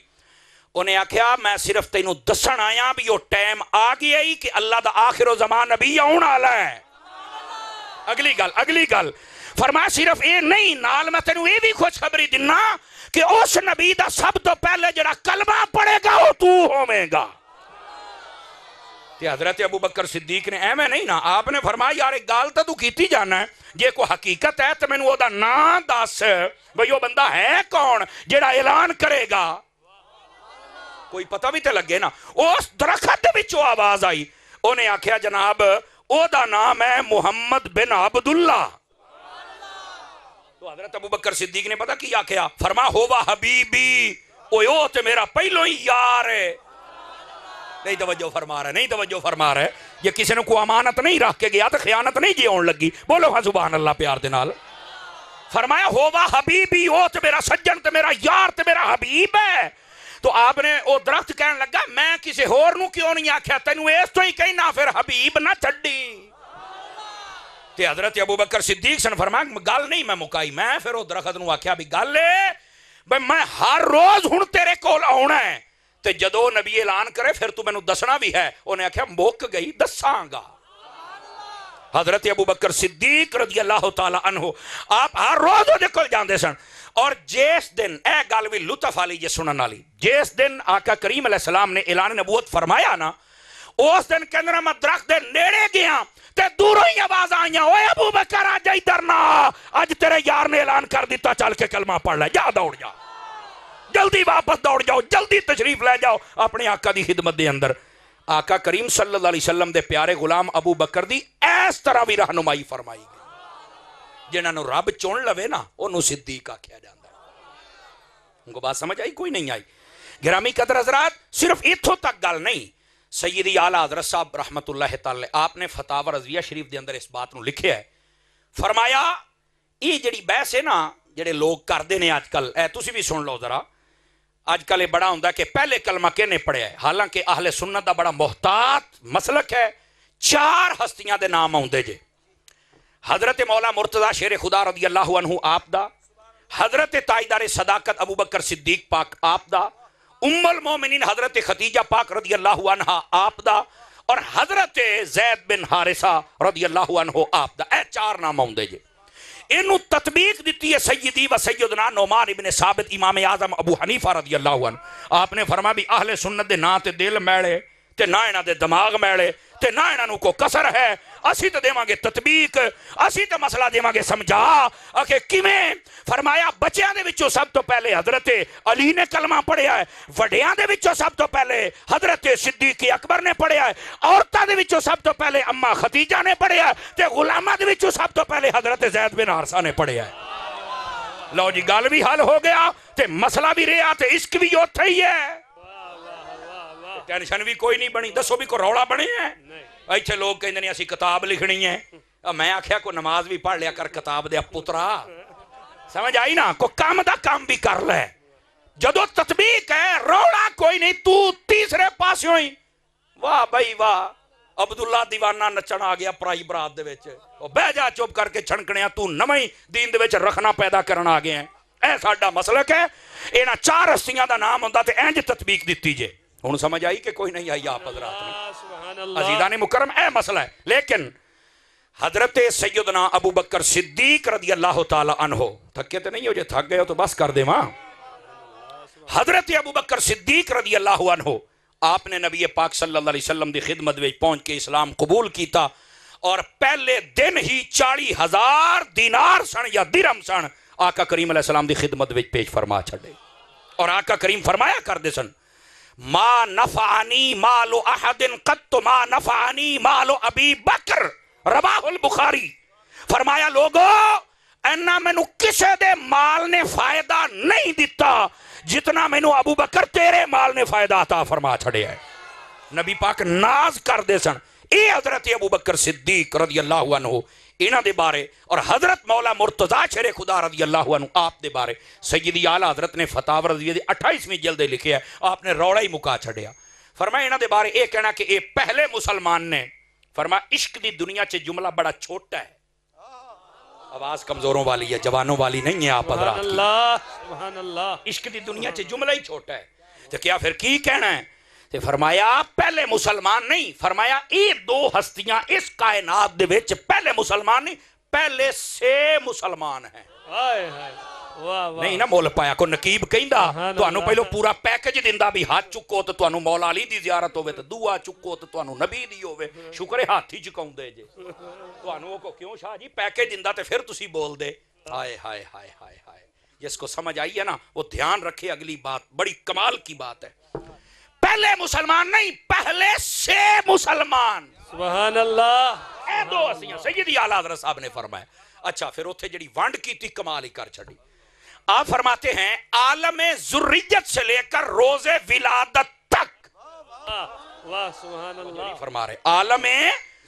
انہیں آخیا میں صرف تینوں دسن آیا بھی وہ ٹائم آ گیا ہی کہ اللہ دا آخر و زمان نبی آن والا ہے اگلی گل فرمایا صرف یہ نہیں نال میں تینوں یہ بھی خوشخبری دینا کہ اس نبی دا سب تو پہلے جڑا کلمہ پڑھے گا وہ تو ہوویں گا تے حضرت ابو بکر صدیق نے ایویں نہیں نا آپ نے فرمایا یار ایک گال تو کیتی جانا ہے جے کوئی حقیقت ہے تو میں نے دا نام دس بھئی وہ بندہ ہے کون جڑا اعلان کرے گا کوئی پتہ بھی تے لگے نا اس درخت وچوں آواز آئی انہیں آکھیا جناب او دا نام ہے محمد بن عبداللہ تو حضرت ابو بکر صدیق نے پتہ کی آکھیا فرما ہوا حبیبی او تے میرا پہلو ہی یار ہے نہیں توجہ فرما رہے یہ کسی نے کوئی امانت نہیں رکھ کے گیا تو خیانت نہیں جی ہون لگی بولو ہاں سبحان اللہ پیار دے نال فرمایا ہوا حبیبی او تے میرا سجن تے میرا یار تے میرا حبیب ہے تو آپ نے وہ درخت کہنے لگا میں کسی ہور نو کیوں نہیں آکھیا تینوں اس تو ہی کہنا پھر حبیب نہ چھڈی تے حضرت ابو بکر صدیق نے فرمایا گل نہیں میں مکائی میں پھر وہ درخت نو آکھیا بھی گل ہے بھئی میں ہر روز ہن تیرے کول آنا ہے تے جدو نبی اعلان کرے پھر تو مینوں دسنا بھی ہے انہیں آکھیا مک گئی دساں گا حضرت ابو بکر صدیق رضی اللہ تعالی عنہ آپ ہر روز وہ کول جاندے سن اور جس دن اے گل بھی لطف والی جے سنن والی جس دن آقا کریم علیہ السلام نے اعلان نبوت فرمایا نا اس دن کہندے میں درخت دے نیڑے گیا تے دوروں ہی آواز آئیاں اوے ابو بکر آ جا ادھر نا اج تیرے یار نے اعلان کر دیتا چل کے کلمہ پڑھ لے جا دوڑ جا جلدی واپس دوڑ جاؤ جلدی تشریف لے جاؤ اپنے آقا دی خدمت دے اندر آقا کریم صلی اللہ علیہ وسلم دے پیارے غلام ابو بکر دی اس طرح بھی رہنمائی فرمائی گئی جنہاں نو رب چون لوے نا انہوں صدیق آکھیا جاندا ان کو بات سمجھ آئی کوئی نہیں آئی گرامی قدر حضرات صرف اتھوں تک گل نہیں سیدی اعلیٰ حضرت صاحب رحمت اللہ تعالی آپ نے فتاوی رضویہ شریف دے اندر اس بات نو لکھیا ہے فرمایا یہ جڑی بحث ہے نا جڑے لوگ کردے نے آج کل اے تسی بھی سن لو ذرا آج کل یہ بڑا ہوندا کہ پہلے کلمہ کہنے پڑھیا ہے حالانکہ اہل سنت دا بڑا محتاط مسلک ہے 4 ہستیاں دے نام آوندے جے حضرت مولا مرتضی شیر خدا رضی اللہ عنہ آپ دا حضرت تاجدار صداقت ابو بکر صدیق پاک آپ دا ام المومنین حضرت خدیجہ پاک رضی اللہ عنہ آپ دا اور حضرت زید بن حارثہ رضی اللہ عنہ آپ دا اے 4 نام آوندے جے انہوں تطبیق دیتی ہے سیدی و سیدنا نعمان ابن ثابت امام اعظم ابو حنیفہ رضی اللہ عنہ آپ نے فرمایا بھی اہل سنت دے نا تے دل میڑے تے نہ انہاں دے دماغ میڑے تے نہ انہاں نو کو کسر ہے اسی تے دیواں گے تطبیق اسی تے مسئلہ دیواں گے سمجھا کہ کیویں فرمایا بچیاں دے وچوں سب تو پہلے حضرت علی نے کلمہ پڑھیا ہے وڈیاں دے وچوں سب تو پہلے حضرت صدیق اکبر نے پڑھیا ہے عورتاں دے وچوں سب تو پہلے اما خدیجہ نے پڑھیا ہے تے غلاماں دے وچوں سب تو پہلے حضرت زید بن حارثہ نے پڑھیا ہے لو جی گل بھی حل ہو گیا تے مسئلہ بھی رہا تے عشق بھی اوتھے ہی ہے ٹینشن بھی کوئی نہیں بنی دسو بھی کوئی روڑا بنے ہیں ایتھے لوگ کہندے نے اسی کتاب لکھنی ہے میں آکھیا کو نماز بھی پڑھ لیا کر کتاب دے پترا سمجھ آئی نا کو کام دا کام بھی کر لے جدو تطبیق ہے روڑا کوئی نہیں تو تیسرے پاسوں ہی واہ بھائی واہ عبداللہ دیوانہ نچن آ گیا پرائی برات دے وچ بہ جا چپ کر کے چھنکڑیاں تو نویں دین دے وچ رکھنا پیدا کرنا آ گئے ہیں اے ساڈا مسلک ہے انہاں 4 ہستیاں دا نام ہوندا تے انج تطبیق دتی جے ہن سمجھ آئی کہ کوئی نہیں آئی آپ حضرات نے عزیزان مکرم اے مسئلہ ہے لیکن حضرت سیدنا ابو بکر صدیق رضی اللہ تعالی عنہ تھکے تے نہیں ہو جے تھک گئے ہو تو بس کر دے ماں حضرت ابو بکر صدیق رضی اللہ عنہ آپ نے نبی پاک صلی اللہ علیہ وسلم دی خدمت میں پہنچ کے اسلام قبول کیتا اور پہلے دن ہی 40,000 دینار سن یا درہم سن آقا کریم علیہ السلام دی خدمت میں پیش فرما چھڑے اور آقا کریم فرمایا کر دے سن ما نفعنی مال احد قط ما نفعنی مال ابی بکر رواہ البخاری فرمایا لوگو اینا میں نو کسے دے مال نے فائدہ نہیں دیتا جتنا میں نو ابو بکر تیرے مال نے فائدہ عطا فرما چھڑے ہے نبی پاک ناز کر دے سن اے حضرت ابو بکر صدیق رضی اللہ عنہ انہاں دے بارے اور حضرت مولا مرتضی شیر خدا رضی اللہ عنہ آپ دے بارے سیدی اعلیٰ حضرت نے فتاوی رضویہ دی 28ویں جلد لکھے ہے آپ نے روڑا ہی مکا چھڑیا فرمایا انہاں دے بارے اے کہنا کہ اے پہلے مسلمان نے فرمایا عشق دی دنیا چ جملہ بڑا چھوٹا ہے. آواز کمزوروں والی ہے، جوانوں والی نہیں ہے آپ حضرات کی. سبحان اللہ. عشق دی دنیا چ جملہ ہی چھوٹا ہے. تو کیا پھر کی کہنا ہے؟ تو فرمایا پہلے مسلمان نہیں، فرمایا یہ دو ہستیاں اس کائنات دے وچ پہلے مسلمان نہیں، پہلے سے مسلمان ہیں. نہیں نا مول پایا کو نقیب کہندا تانوں پہلو پورا پیکج دیندا بھی ہاتھ چکو تو تانوں مولا علی دی زیارت ہوے تے دعا چکو تو تانوں نبی دی ہوے. شکر ہے ہاتھ ہی چکاوندے جے. تانوں کو کیوں شاہ جی پیکج دیندا تے پھر تسی بول دے. ہائے ہائے ہائے ہائے ہائے. جس کو سمجھ آئی ہے نا وہ دھیان رکھے، اگلی بات بڑی کمال کی بات ہے. پہلے مسلمان نہیں، پہلے سے مسلمان. سبحان اللہ. اے دو ہستیاں سیدی اعلیٰ حضرت صاحب نے فرمایا. اچھا پھر اتھے جڑی ونڈ کی تھی کمال ہی کر چھڑی. آپ فرماتے ہیں عالم ذریت سے لے کر روز ولادت تک. واہ سبحان اللہ. فرما رہے عالم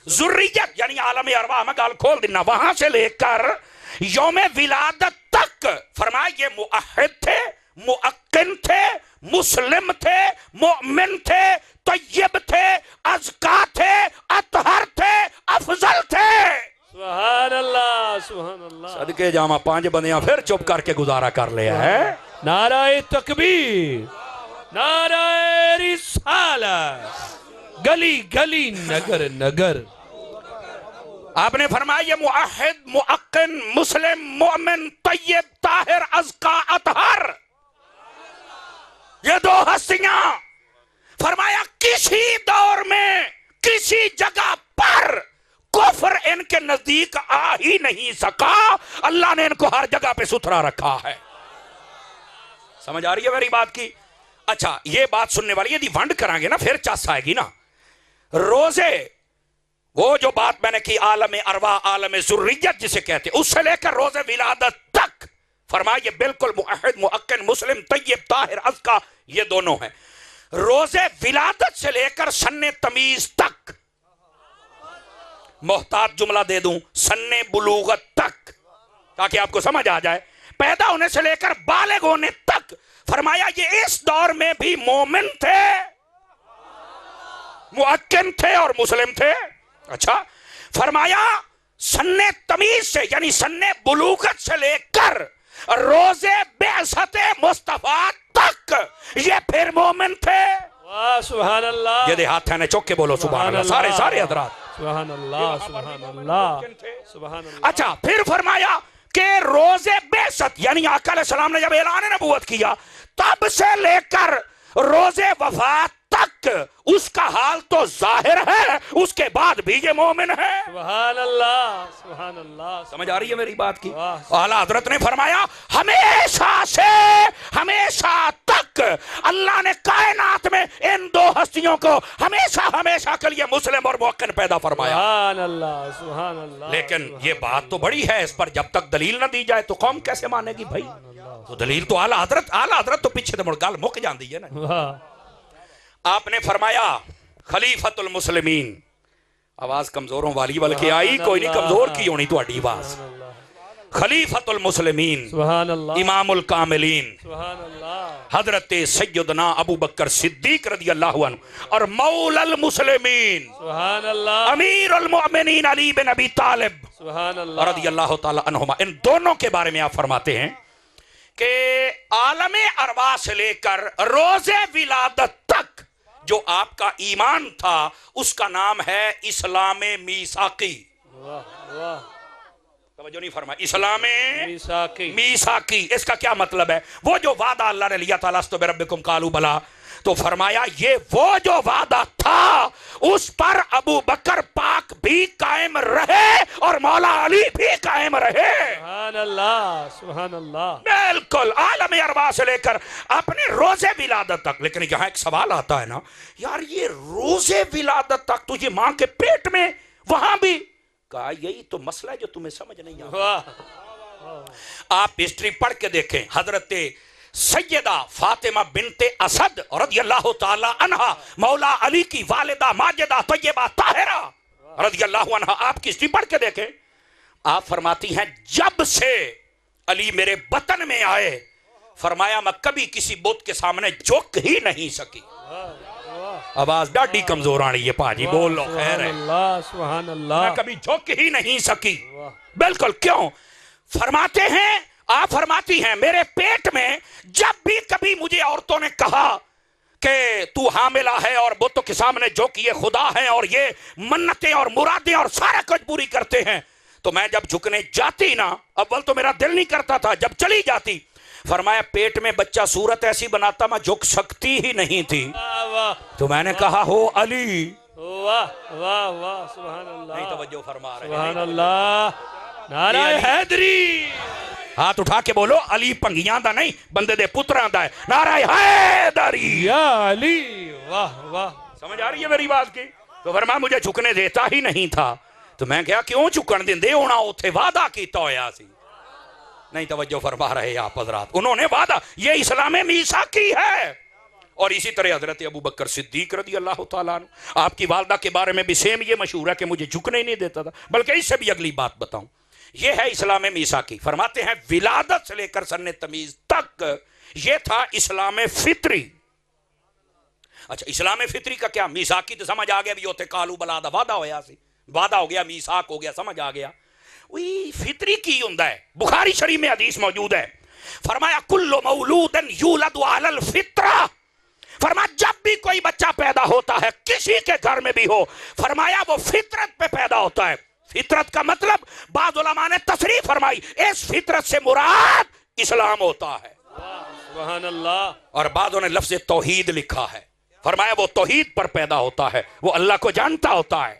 ذریت یعنی عالم ارواح، میں گال کھول دینا، وہاں سے لے کر یوم ولادت تک فرمایا یہ موحد تھے، مؤقن تھے، مسلم تھے، مؤمن تھے، طیب تھے، ازکا تھے، اطہر تھے، افضل تھے. سبحان اللہ سبحان اللہ. صدقے جامع 5 بندیاں پھر چپ کر کے گزارا کر لیا ہے. نعرہ تکبیر، نعرہ رسالت، گلی گلی نگر نگر. آپ نے فرمایا یہ موحد، مؤقن، مسلم، مؤمن، طیب، طاہر، ازکا، اطہر، یہ دو ہستیاں فرمایا کسی دور میں کسی جگہ پر کفر ان کے نزدیک آ ہی نہیں سکا. اللہ نے ان کو ہر جگہ پہ ستھرا رکھا ہے. سمجھ آ رہی ہے میری بات کی؟ اچھا یہ بات سننے والی یدی ونڈ کریں گے نا پھر چس آئے گی نا. روزے وہ جو بات میں نے کی عالم ارواح، عالم ذریت جسے کہتے، اس سے لے کر روز ولادت تک فرمایا یہ بالکل موحد، مؤقن، مسلم، طیب، طاہر، ازکا یہ دونوں ہیں. روز ولادت سے لے کر سن تمیز تک، محتاط جملہ دے دوں، سن بلوغت تک تاکہ آپ کو سمجھ آ جائے، پیدا ہونے سے لے کر بالغ ہونے تک فرمایا یہ اس دور میں بھی مومن تھے، مؤقن تھے اور مسلم تھے. اچھا فرمایا سن تمیز سے یعنی سن بلوغت سے لے کر روز بعثت مصطفیٰ تک یہ پھر مومن تھے. واہ سبحان اللہ. یہ دے ہاتھ نے چوک کے بولو سبحان اللہ. سارے حضرات سبحان اللہ سبحان اللہ سبحان اللہ. اچھا پھر فرمایا کہ روز بعثت یعنی آقا علیہ السلام نے جب اعلان نبوت کیا تب سے لے کر روز وفات تک اس کا حال تو ظاہر ہے، اس کے بعد بھی یہ مومن ہے. سبحان اللہ سبحان اللہ. سمجھ آ رہی ہے میری بات کی؟ اعلیٰ حضرت نے فرمایا ہمیشہ سے ہمیشہ تک اللہ نے کائنات میں ان دو ہستیوں کو ہمیشہ ہمیشہ کے لیے مسلم اور مؤقن پیدا فرمایا. سبحان اللہ سبحان اللہ. لیکن یہ بات تو بڑی ہے، اس پر جب تک دلیل نہ دی جائے تو قوم کیسے مانے گی بھائی؟ تو دلیل تو اعلیٰ حضرت تو پیچھے تو مڑ گل مک جاندی ہے نا. آپ نے فرمایا خلیفۃ المسلمین، آواز کمزوروں والی بلکہ آئی کوئی نہیں، کمزور کی ہونی تو اڈی آواز. خلیفۃ المسلمین، سبحان اللہ، امام الکاملین، سبحان اللہ، حضرت سیدنا ابو بکر صدیق رضی اللہ عنہ اور مولا المسلمین، سبحان اللہ، امیر المؤمنین علی بن ابی طالب سبحان اللہ رضی اللہ تعالی عنہما، ان دونوں کے بارے میں آپ فرماتے ہیں کہ عالم ارواح سے لے کر روز ولادت تک جو آپ کا ایمان تھا اس کا نام ہے اسلام میثاقی. واہ واہ، توجہ نہیں فرمائی، اسلام میثاقی. میثاقی اس کا کیا مطلب ہے؟ وہ جو وعدہ اللہ نے لیا تھا لستو بربکم قالوا بلا، تو فرمایا یہ وہ جو وعدہ تھا اس پر ابو بکر پاک بھی قائم رہے اور مولا علی بھی قائم رہے. سبحان اللہ سبحان اللہ. بالکل عالم ارواح سے لے کر اپنے روز ولادت تک. لیکن یہاں ایک سوال آتا ہے نا یار، یہ روز ولادت تک تجھے ماں کے پیٹ میں وہاں بھی کہا، یہی تو مسئلہ ہے جو تمہیں سمجھ نہیں آتا. آپ ہسٹری پڑھ کے دیکھیں، حضرت سیدہ فاطمہ بنت اسد رضی اللہ تعالی عنہ مولا علی کی والدہ ماجدہ طیبہ طاہرہ رضی اللہ عنہ، آپ کی ہسٹری پڑھ کے دیکھیں. آپ فرماتی ہیں جب سے علی میرے بطن میں آئے فرمایا میں کبھی کسی بت کے سامنے جھک ہی نہیں سکی. آواز ڈاڈی کمزور آنی ہے پاجی بول لو خیر ہے سبحان اللہ میں کبھی جھک ہی نہیں سکی بالکل کیوں فرماتے ہیں آپ فرماتی ہیں میرے پیٹ میں جب بھی کبھی مجھے عورتوں نے کہا کہ تو حاملہ ہے اور بتوں کے سامنے جو کہ یہ خدا ہے اور یہ منتیں اور مرادیں اور سارا کچھ پوری کرتے ہیں تو میں جب جھکنے جاتی نا اول تو میرا دل نہیں کرتا تھا جب چلی جاتی فرمایا پیٹ میں بچہ صورت ایسی بناتا میں جھک سکتی ہی نہیں تھی تو میں نے کہا ہو علی واہ واہ واہ سبحان اللہ نہیں توجہ فرما رہے سبحان اللہ نعرہ حیدری ہاتھ اٹھا کے بولو علی پنگیاں دا نہیں بندے دے پتراں دا ہے نعرہ حیدری یا علی واہ واہ سمجھ آ رہی ہے میری بات کی تو فرمایا مجھے جھکنے دیتا ہی نہیں تھا تو میں کہا کیوں جھکن دیندے ہونا اوتھے وعدہ کیتا ہویا سی نہیں توجہ فرما رہے آپ حضرات انہوں نے وعدہ یہ اسلام میثاقی ہے اور اسی طرح حضرت ابو بکر صدیق رضی اللہ تعالیٰ عنہ آپ کی والدہ کے بارے میں بھی سیم یہ مشہور ہے کہ مجھے جھکنے ہی نہیں دیتا تھا بلکہ اس سے بھی اگلی بات بتاؤں یہ ہے اسلام میثاقی فرماتے ہیں ولادت سے لے کر سن تمیز تک یہ تھا اسلام فطری اچھا اسلام فطری کا کیا میثاقی تو سمجھ آ گیا بھی ہوتے کالو بلادہ وعدہ ہویا سی وعدہ ہو گیا میثاق ہو گیا سمجھ آ گیا وہی فطری کی ہوندا ہے بخاری شریف میں حدیث موجود ہے فرمایا کل مولود یولد علی الفطرہ فرمایا جب بھی کوئی بچہ پیدا ہوتا ہے کسی کے گھر میں بھی ہو فرمایا وہ فطرت پہ پیدا ہوتا ہے فطرت کا مطلب بعض علماء نے تصریح فرمائی اس فطرت سے مراد اسلام ہوتا ہے سبحان اللہ اور بعضوں نے لفظ توحید لکھا ہے فرمایا وہ توحید پر پیدا ہوتا ہے وہ اللہ کو جانتا ہوتا ہے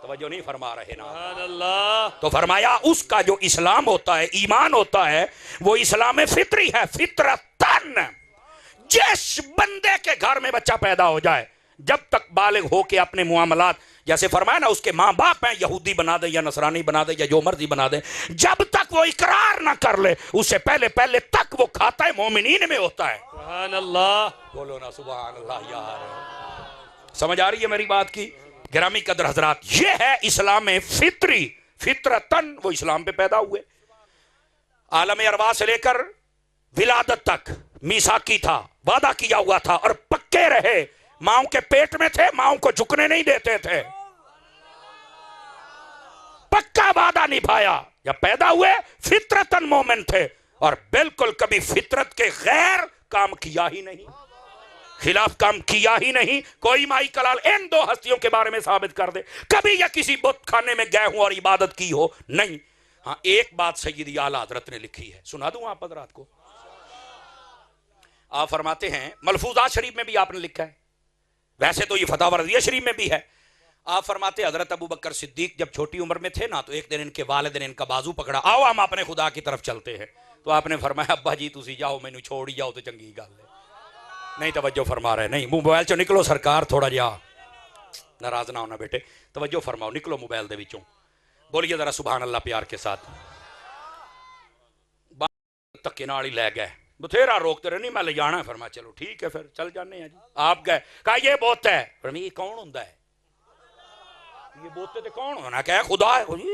توجہ نہیں فرما رہے نا سبحان اللہ تو فرمایا اس کا جو اسلام ہوتا ہے ایمان ہوتا ہے وہ اسلام فطری ہے فطرتن جس بندے کے گھر میں بچہ پیدا ہو جائے جب تک بالغ ہو کے اپنے معاملات جیسے فرمایا نا اس کے ماں باپ ہیں یہودی بنا دے یا نصرانی بنا دے یا جو مرضی بنا دے جب تک وہ اقرار نہ کر لے اس سے پہلے تک وہ کھاتا ہے مومنین میں ہوتا ہے سبحان اللہ بولو نا سبحان اللہ یار سمجھ آ رہی ہے میری بات کی گرامی قدر حضرات یہ ہے اسلام فطری فطرتن وہ اسلام پہ پیدا ہوئے عالم ارواح سے لے کر ولادت تک میثاقی تھا وعدہ کیا ہوا تھا اور پکے رہے ماؤں کے پیٹ میں تھے ماؤں کو جھکنے نہیں دیتے تھے پکا وعدہ نبھایا جب پیدا ہوئے فطرتن مومن تھے اور بالکل کبھی فطرت کے غیر کام کیا ہی نہیں خلاف کام کیا ہی نہیں کوئی مائی کلال ان دو ہستیوں کے بارے میں ثابت کر دے کبھی یا کسی بت خانے میں گئے ہوں اور عبادت کی ہو نہیں ہاں ایک بات سیدی اعلیٰ حضرت نے لکھی ہے سنا دوں آپ حضرات کو آپ فرماتے ہیں ملفوظات شریف میں بھی آپ نے لکھا ہے ویسے تو یہ فتح رضیہ شریف میں بھی ہے آپ فرماتے حضرت ابو بکر صدیق جب چھوٹی عمر میں تھے نا تو ایک دن ان کے والد نے ان کا بازو پکڑا آؤ ہم اپنے خدا کی طرف چلتے ہیں تو آپ نے فرمایا ابا جی تسی جاؤ مینو چھوڑ ہی جاؤ تو چنگی گل ہے نہیں توجہ فرما رہے نہیں موبائل چو نکلو سرکار تھوڑا جا ناراض نہ ہونا بیٹے توجہ فرماؤ نکلو موبائل دے وچوں بولیے ذرا سبحان اللہ پیار کے ساتھ تکے نال ہی لے گئے بتھیرا روکتے رہے نہیں میں لے جانا ہے فرمایا چلو ٹھیک ہے پھر چل جانے ہیں جی آپ گئے کہا یہ بوت ہے فرمایا یہ کون ہوندا ہے یہ بوتے تے کون ہونا کہا خدا ہے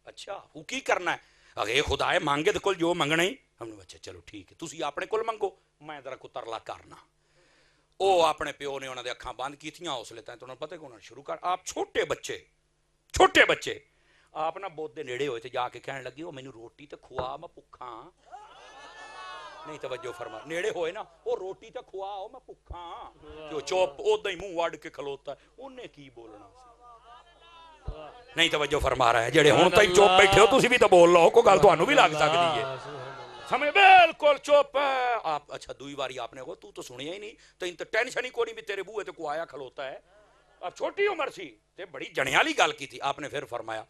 اچھا وہ کی کرنا ہے اگر خدا ہے مانگے تو کل جو منگنا ہی ہم نے اچھا چلو ٹھیک ہے تسی اپنے کل منگو میں ذرا کو ترلا کرنا او اپنے پیو نے انہوں نے اکھاں بند کی تھیاں حوصلے تھے تو انہوں نے پتہ کہ انہوں نے شروع کر آپ چھوٹے بچے آپ نہ بہت دے نیڑے ہوئے تھے جا کے کہنے لگی وہ مینوں روٹی تے کھوا میں بھکھاں نہیں توجہ فرما نیڑے ہوئے نا وہ روٹی تے کھواؤ میں بھکھاں جو چوپ اودا ہی منہ وڑ کے کھلوتا ہے انہیں کی بولنا سی نہیں توجہ فرما رہا ہے جڑے ہن تائی چوپ بیٹھے ہو تسی بھی تو بول لو کوئی گل تانوں بھی لگ سکدی ہے سمجھ بالکل چوپ ہے آپ اچھا دوئی باری آپ نے کہا تو سنیا ہی نہیں تو ان تو ٹینشن ہی کوئی نہیں بھی تیرے بوئے تے کو آیا کھلوتا ہے اب چھوٹی عمر سی تے بڑی جنیالی گل کی تھی آپ نے پھر فرمایا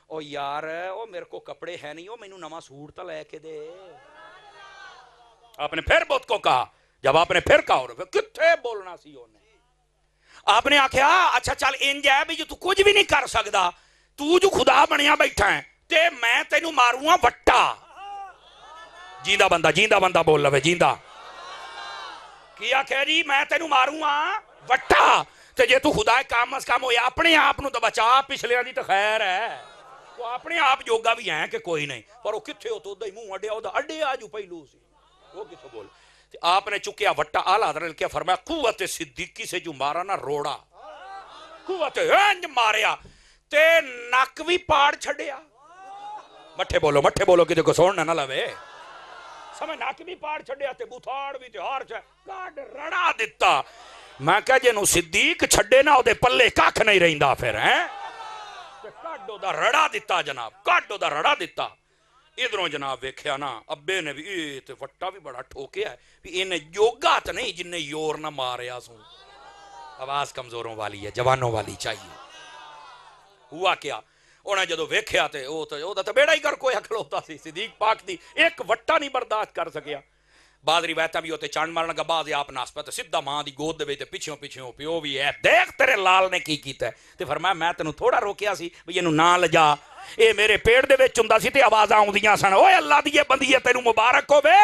او یار او میرے کو کپڑے ہے نہیں او مینوں نواں سوٹ تا لے کے دے آپ نے پھر بہت کو کہا جب آپ نے پھر کہا کتھے بولنا سی انہیں آپ نے آکھیا اچھا چل انج ہے بھی جو تو کچھ بھی نہیں کر سکدا تو جو خدا بنیا بیٹھا ہے تے میں تینوں ماروں وٹا جیندہ بندہ بول لوے جیندہ کیا کہہ جی میں تینوں ماروں وٹا تے جے تو خدا کام از کام ہویا اپنے آپ نو تو بچا پچھلے دی تو خیر ہے وہ اپنے آپ جوگا بھی ہیں کہ کوئی نہیں پر وہ کتھے ہو تو دا ہی منہ اڈیا اڈیا جو پہلو سی وہ کتھے بول آپ نے چکیا وٹا، آلہ حضرت نے کیا فرمایا، قوت صدیقی سے جو مارا نا روڑا، قوت انج ماریا تے نک بھی پاڑ چھڑیا. مٹھے بولو کدے کو سوڑنا نہ لوے. سمجھ نک بھی پاڑ چھڑیا تے بوتھاڑ بھی تے ہار چا کاڈ رڑا دیتا. میں کہا جنوں صدیق چھڑے نا او دے پلے ککھ نہیں رہندا پھر ہیں. تے کاڈو دا رڑا دیتا جناب، کاڈو دا رڑا دیتا. ادھروں جناب ویکھیا نا ابے نے بھی تے وٹا بھی بڑا ٹھوکیا ہے بھی انہیں یوگا تے نہیں جن نے یور نہ ماریا سوں. آواز کمزوروں والی ہے، جوانوں والی چاہیے. ہوا کیا، انہیں جدو ویکھیا تے او تے بیڑا ہی کر کوئی کھلوتا سی. صدیق پاک دی ایک وٹا نہیں برداشت کر سکیا. بعض روایتاں بھی ہوتے چانڈ مارن کا بعض آپ ناس پہ سیدھا ماں دی گود دے وچ پیچھے پیو بھی ہے، دیکھ تیرے لال نے کی کیتا ہے. تے فرمایا میں تینوں تھوڑا روکیا سی بھئی اینوں نہ لجا، اے میرے پیڑ دے وچ ہوندا سی تے آوازاں آوندیاں سن. اوے اللہ دی بندی ہے تینوں مبارک ہوے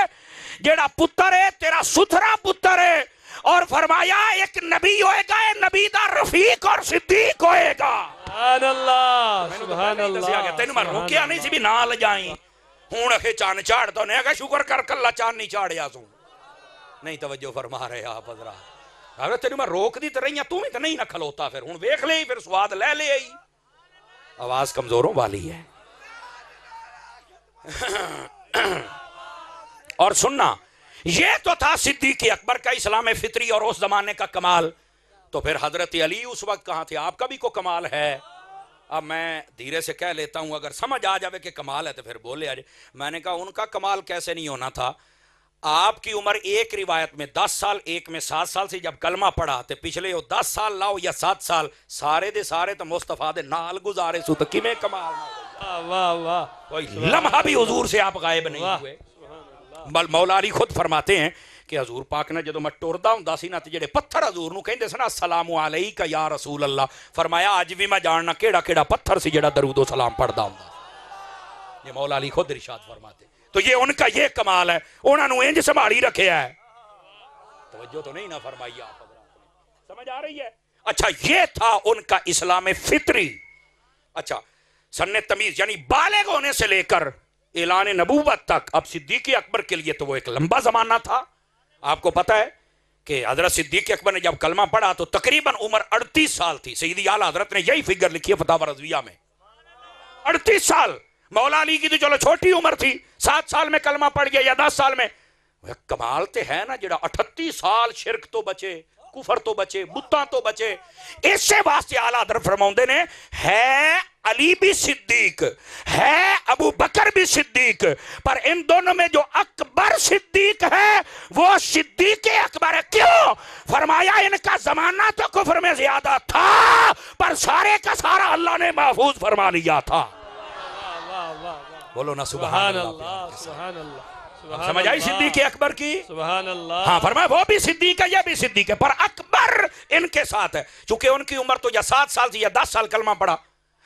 جیڑا پتر ہے تیرا ستھرا پتر ہے. اور فرمایا ایک نبی ہوئے گا، ایک نبی دا رفیق اور صدیق ہوئے گا. سبحان اللہ سبحان اللہ. تینوں میں روکیا نہیں سی بھی نہ لجائیں. ہوں اکھے چاند چاڑ تو نہیں، شکر کر کلا چاند نہیں چاڑیا سوں. نہیں توجہ فرما رہے آپ حضرات. اگر تینوں میں روک دی تو رہی تو بھی تو نہیں نہ کھلوتا. پھر ہوں ویکھ لے پھر سواد لے لے آئی. آواز کمزوروں والی ہے. اور سننا، یہ تو تھا صدیق اکبر کا اسلام فطری اور اس زمانے کا کمال. تو پھر حضرت علی اس وقت کہاں تھے؟ آپ کا بھی کوئی کمال ہے. اب میں دھیرے سے کہہ لیتا ہوں، اگر سمجھ آ جاوے کہ کمال ہے تو پھر بولے آ جائے. میں نے کہا ان کا کمال کیسے نہیں ہونا تھا. آپ کی عمر ایک روایت میں 10 سال، ایک میں 7 سال سے جب کلمہ پڑھا تے پچھلے 10 سال لاؤ یا 7 سال سارے دے سارے تو مصطفیٰ دے نال گزارے سو تو کیویں کمال نہ. واہ واہ. کوئی لمحہ بھی حضور سے آپ غائب نہیں ہوئے. مولا علی خود فرماتے ہیں کہ حضور پاک نے جدو میں ٹردا ہوندا سی نا تے جڑے پتھر حضور نو کہندے سن السلام علیکہ یا رسول اللہ، فرمایا اج بھی میں جاننا کیڑا کیڑا پتھر سی جڑا درود و سلام پڑھدا ہوندا. یہ مولا علی خود ارشاد فرماتے. تو یہ ان کا یہ کمال ہے، انہاں نو انج سنبھالی رکھیا ہے. توجہ تو نہیں نہ فرمائی آپ حضرات، سمجھ آ رہی ہے؟ اچھا یہ تھا ان کا اسلام فطری. اچھا سن تمیز یعنی بالغ ہونے سے لے کر اعلان نبوت تک. اب صدیق اکبر کے لیے تو وہ ایک لمبا زمانہ تھا. آپ کو پتہ ہے کہ حضرت صدیق اکبر نے جب کلمہ پڑھا تو تقریباً عمر 38 سال تھی. سیدی اعلیٰ حضرت نے یہی فگر لکھی ہے فتاوی رضویہ میں، 38 سال. مولا علی کی تو چلو چھوٹی عمر تھی، 7 سال میں کلمہ پڑھ گیا یا 10 سال میں. کمال تے ہے نا جڑا 38 سال شرک تو بچے، کفر تو بچے، بتاں تو بچے. اس سے واسطے اعلیٰ حضرت فرماؤندے نے ہے علی بھی صدیق ہے، ابو بکر بھی صدیق، پر ان دونوں میں جو اکبر صدیق ہے وہ صدیق اکبر ہے. کیوں؟ فرمایا ان کا زمانہ تو کفر میں زیادہ تھا پر سارے کا سارا اللہ نے محفوظ فرما لیا تھا. بولو نا سبحان اللہ. سبحان اللہ. سمجھ آئی صدیق اکبر کی؟ سبحان اللہ. ہاں فرمایا وہ بھی صدیق ہے یہ بھی صدیق ہے، پر اکبر ان کے ساتھ ہے. چونکہ ان کی عمر تو یا 7 سال تھی یا 10 سال کلمہ پڑھا.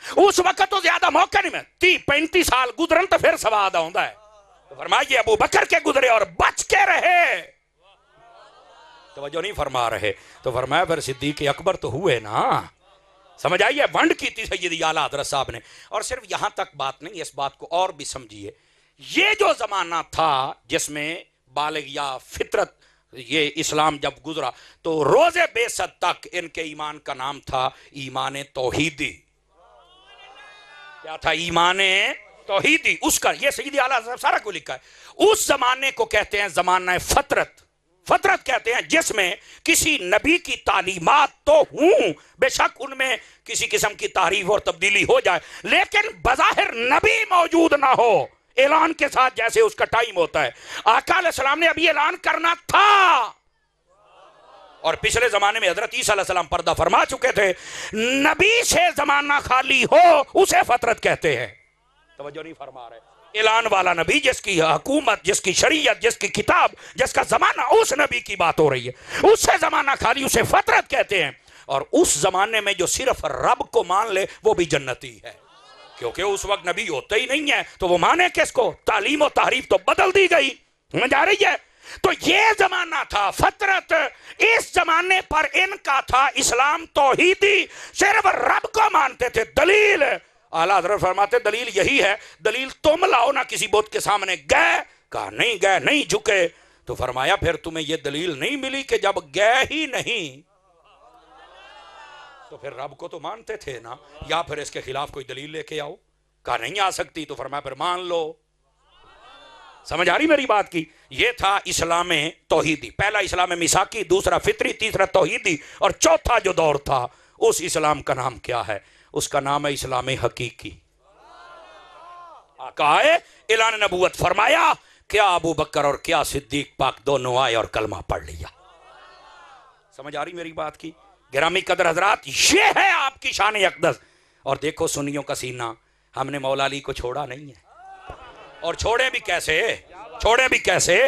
اس وقت تو زیادہ موقع نہیں میں 30-35 سال گزرن تو پھر سواد آتا ہے. تو فرمایا یہ ابو بکر کے گزرے اور بچ کے رہے. توجہ نہیں فرما رہے. تو فرمایا پھر صدیق اکبر تو ہوئے نا. سمجھ آئیے؟ ونڈ کی تھی سیدی اعلیٰ حضرت صاحب نے. اور صرف یہاں تک بات نہیں، اس بات کو اور بھی سمجھیے. یہ جو زمانہ تھا جس میں بالغ یا فطرت یہ اسلام جب گزرا تو روز بعثت تک ان کے ایمان کا نام تھا ایمان توحیدی. کیا تھا؟ ایمان توحیدی. اس کا یہ سیدی اعلیٰ حضرت سارا کو لکھا ہے. اس زمانے کو کہتے ہیں زمانہ فطرت. فطرت کہتے ہیں جس میں کسی نبی کی تعلیمات تو ہوں، بے شک ان میں کسی قسم کی تحریف اور تبدیلی ہو جائے، لیکن بظاہر نبی موجود نہ ہو. اعلان کے ساتھ جیسے اس کا ٹائم ہوتا ہے. آقا علیہ السلام نے ابھی اعلان کرنا تھا. اور پچھلے زمانے میں حضرت عیسیٰ علیہ السلام پردہ فرما چکے تھے. نبی سے زمانہ خالی ہو اسے فطرت کہتے ہیں. توجہ نہیں فرما رہے. اعلان والا نبی جس کی حکومت، جس کی شریعت، جس کی کتاب، جس کا زمانہ، اس نبی کی بات ہو رہی ہے. اس سے زمانہ خالی اسے فطرت کہتے ہیں. اور اس زمانے میں جو صرف رب کو مان لے وہ بھی جنتی ہے، کیونکہ اس وقت نبی ہوتا ہی نہیں ہے تو وہ مانے کس کو؟ تعلیم و تحریف تو بدل دی گئی. سمجھ آ رہی ہے؟ تو یہ زمانہ تھا فطرت. اس زمانے پر ان کا تھا اسلام توحیدی، صرف رب کو مانتے تھے. دلیل اعلیٰ حضرت فرماتے دلیل یہی ہے. دلیل تم لاؤ نا کسی بت کے سامنے. گئے؟ کہا نہیں گئے، نہیں جھکے. تو فرمایا پھر تمہیں یہ دلیل نہیں ملی کہ جب گئے ہی نہیں تو پھر رب کو تو مانتے تھے نا، یا پھر اس کے خلاف کوئی دلیل لے کے آؤ؟ کہا نہیں آ سکتی، تو فرمایا پھر مان لو۔ سمجھ آ رہی میری بات کی؟ یہ تھا اسلام توحیدی، پہلا اسلام میثاقی، دوسرا فطری، تیسرا توحیدی، اور چوتھا جو دور تھا اس اسلام کا نام کیا ہے؟ اس کا نام ہے اسلام حقیقی۔ آقا آئے، اعلان نبوت فرمایا، کیا ابو بکر اور کیا صدیق پاک دونوں آئے اور کلمہ پڑھ لیا۔ سمجھ آ رہی میری بات کی؟ گرامی قدر حضرات، یہ ہے آپ کی شان اقدس۔ اور دیکھو سنیوں کا سینہ، ہم نے مولا علی کو چھوڑا نہیں ہے، اور چھوڑے بھی کیسے، چھوڑے بھی کیسے؟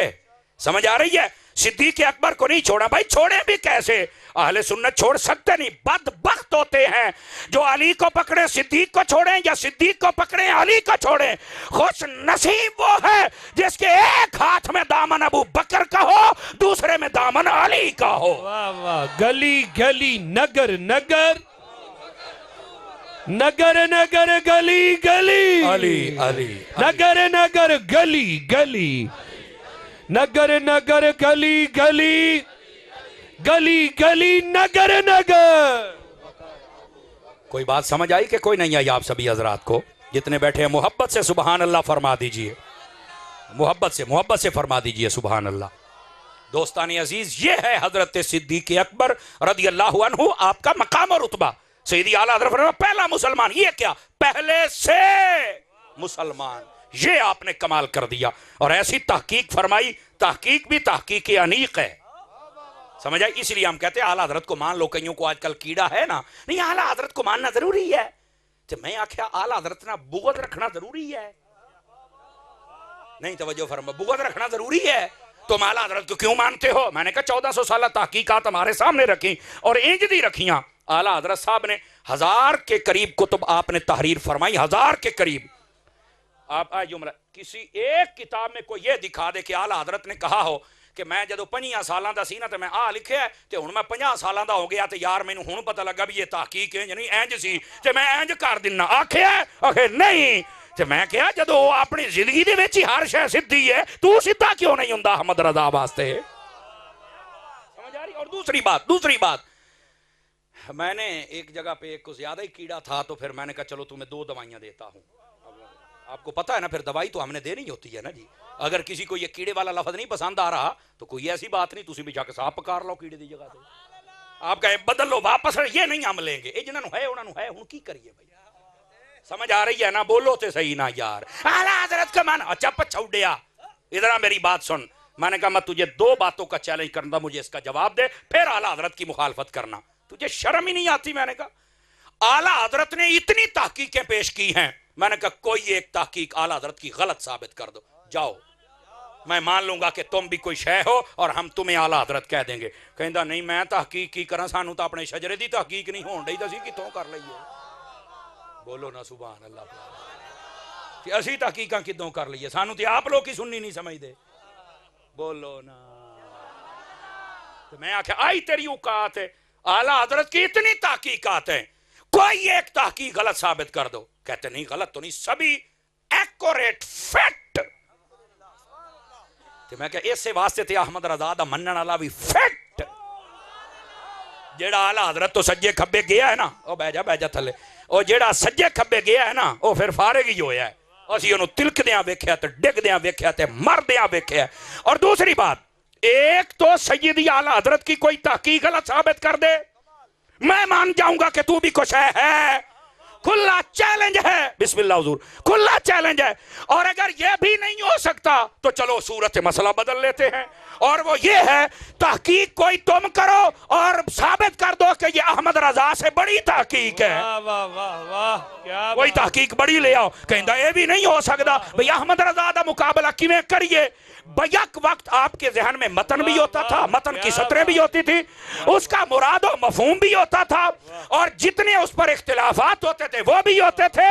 سمجھ آ رہی ہے؟ صدیق اکبر کو نہیں چھوڑا بھائی، چھوڑے بھی کیسے؟ اہل سنت چھوڑ سکتے نہیں، بدبخت ہوتے ہیں جو علی کو پکڑے صدیق کو چھوڑیں، یا صدیق کو پکڑیں علی کو چھوڑیں۔ خوش نصیب وہ ہے جس کے ایک ہاتھ میں دامن ابو بکر کا ہو، دوسرے میں دامن علی کا ہو۔ واہ واہ، گلی گلی، نگر نگر، نگر نگر، گلی گلی، علی علی، نگر نگر، گلی گلی، نگر نگر، گلی گلی، گلی گلی، نگر نگر۔ کوئی بات سمجھ آئی کہ کوئی نہیں آئی آپ سبھی حضرات کو؟ جتنے بیٹھے ہیں محبت سے سبحان اللہ فرما دیجئے، محبت سے فرما دیجئے سبحان اللہ۔ دوستان عزیز، یہ ہے حضرت صدیق اکبر رضی اللہ عنہ، آپ کا مقام اور رتبہ۔ سیدی اعلیٰ حضرت فرمایا پہلا مسلمان، یہ کیا؟ پہلے سے مسلمان، یہ آپ نے کمال کر دیا۔ اور ایسی تحقیق فرمائی، تحقیق بھی تحقیق انیق ہے۔ سمجھ آئی؟ اس لیے ہم کہتے ہیں اعلیٰ حضرت کو مان لو۔ کئیوں کو آج کل کیڑا ہے نا، نہیں اعلیٰ حضرت کو ماننا ضروری ہے۔ تو میں آکھیا اعلیٰ حضرت نہ بغض رکھنا ضروری ہے؟ نہیں توجہ فرما، بغض رکھنا ضروری ہے؟ تم اعلیٰ حضرت کو کیوں مانتے ہو؟ میں نے کہا 1400 سالہ تحقیقات ہمارے سامنے رکھیں اور انج دی رکھیاں۔ اعلیٰ حضرت صاحب نے 1000 کے قریب کتب آپ نے تحریر فرمائی، 1000 کے قریب۔ آپ آج جملہ کسی ایک کتاب میں کوئی یہ دکھا دے کہ اعلیٰ حضرت نے کہا ہو کہ میں جدو 5 سالاں دا سی نا تے میں لکھے ہے تے ہن میں 50 سالاں دا ہو گیا تے یار مینوں ہن پتہ لگا بھی یہ تحقیق ہے یعنی اینج سی تے میں اینج کر دینا۔ آکھے نہیں تے میں کہا جدو اپنی زندگی دے وچ ہی ہر شے سدھی ہے تو سیدھا کیوں نہیں ہوندا احمد رضا واسطے؟ سمجھ آ رہی؟ اور دوسری بات میں نے ایک جگہ پہ ایک کو زیادہ ہی کیڑا تھا تو پھر میں نے کہا چلو تمہیں 2 دوائیاں دیتا ہوں۔ آپ کو پتا ہے نا پھر دوائی تو ہم نے دینی ہوتی ہے نا جی۔ اگر کسی کو یہ کیڑے والا لفظ نہیں پسند آ رہا تو کوئی ایسی بات نہیں، تسی بھی جا کے صاحب پکار لو کیڑے دی جگہ تے، آپ کہیں بدل لو واپس، یہ نہیں ہم لیں گے، یہ جنہوں ہے انہوں ہے، ہوں کی کریے بھائی؟ سمجھ آ رہی ہے نا؟ بولو تے صحیح نا یار۔ اعلیٰ حضرت کا مانا اچھا پچھوڑیا، ادھر میری بات سن۔ میں نے کہا میں تجھے 2 باتوں کا چیلنج کرنا، مجھے اس کا جواب دے، پھر اعلیٰ حضرت کی مخالفت کرنا۔ تجھے شرم ہی نہیں آتی؟ میں نے کہا اعلیٰ حضرت نے اتنی تحقیقیں پیش کی ہیں، میں نے کہا کوئی ایک تحقیق اعلیٰ حضرت کی غلط ثابت کر دو، جاؤ میں مان لوں گا کہ تم بھی کوئی شے ہو اور ہم تمہیں اعلیٰ حضرت کہہ دیں گے۔ کہندا نہیں میں تحقیق کی کرا، سانو تو اپنے شجرے دی تحقیق نہیں ہون ڈئی، اسی کتوں کر لئیے؟ بولو نا سبحان اللہ، کہ اسی تحقیقاں کتوں کر لئیے؟ سانو تو آپ لوگ کی سننی نہیں سمجھ دے، بولو نا۔ تو میں آکھا آئی تیری اوقات ہے، اعلیٰ حضرت کی اتنی تحقیقات ہیں، کوئی ایک تحقیق غلط ثابت کر دو۔ کہتے نہیں غلط تو نہیں، سبھی ایکوریٹ فیکٹ۔ تو میں کہا اس سے واسطے تھے احمد رضا دا منن والا بھی فیکٹ، جیڑا اعلیٰ حضرت تو سجے کھبے گیا ہے نا، او بہ جا تھلے، او جیڑا سجے کھبے گیا ہے نا او پھر فارغ ہی ہویا ہے۔ اسی انہوں تلک دیاں ویکھیا تے ڈگ دیاں ویکھیا تے مر دیاں ویکھیا۔ اور دوسری بات، ایک تو سیدی اعلیٰ حضرت کی کوئی تحقیق غلط ثابت کر دے، میں مان جاؤں گا کہ تو بھی کچھ ہے، کھلا چیلنج ہے، بسم اللہ حضور، کھلا چیلنج ہے۔ اور اگر یہ بھی نہیں ہو سکتا تو چلو صورت مسئلہ بدل لیتے ہیں، اور وہ یہ ہے تحقیق کوئی تم کرو اور ثابت کر دو کہ یہ احمد رضا سے بڑی تحقیق ہے۔ کوئی تحقیق بڑی لے آؤ، کہندہ یہ بھی نہیں ہو سکتا بھئی احمد رضا دا مقابلہ کیویں کریے؟ بیک وقت آپ کے ذہن میں متن بھی ہوتا تھا، متن کی سطریں بھی ہوتی تھی، اس کا مراد و مفہوم بھی ہوتا تھا، اور جتنے اس پر اختلافات ہوتے تھے وہ بھی ہوتے تھے،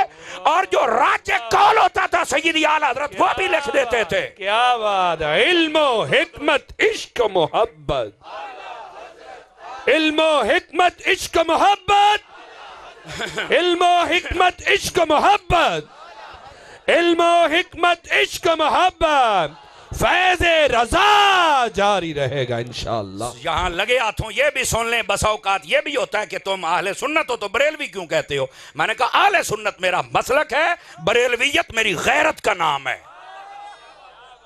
اور جو راجع قول ہوتا تھا سیدی اعلیٰ حضرت وہ بھی لکھ دیتے تھے۔ کیا بات ہے! علم و حکمت عشق و محبت، علم و حکمت عشق و محبت، علم و حکمت عشق و محبت، علم و حکمت عشق و محبت، فیض رضا جاری رہے گا انشاءاللہ. یہاں لگے ہاتھوں یہ بھی سن لیں، بسا اوقات یہ بھی ہوتا ہے کہ تم اہل سنت ہو تو بریلوی کیوں کہتے ہو؟ میں نے کہا اہل سنت میرا مسلک ہے، بریلویت میری غیرت کا نام ہے.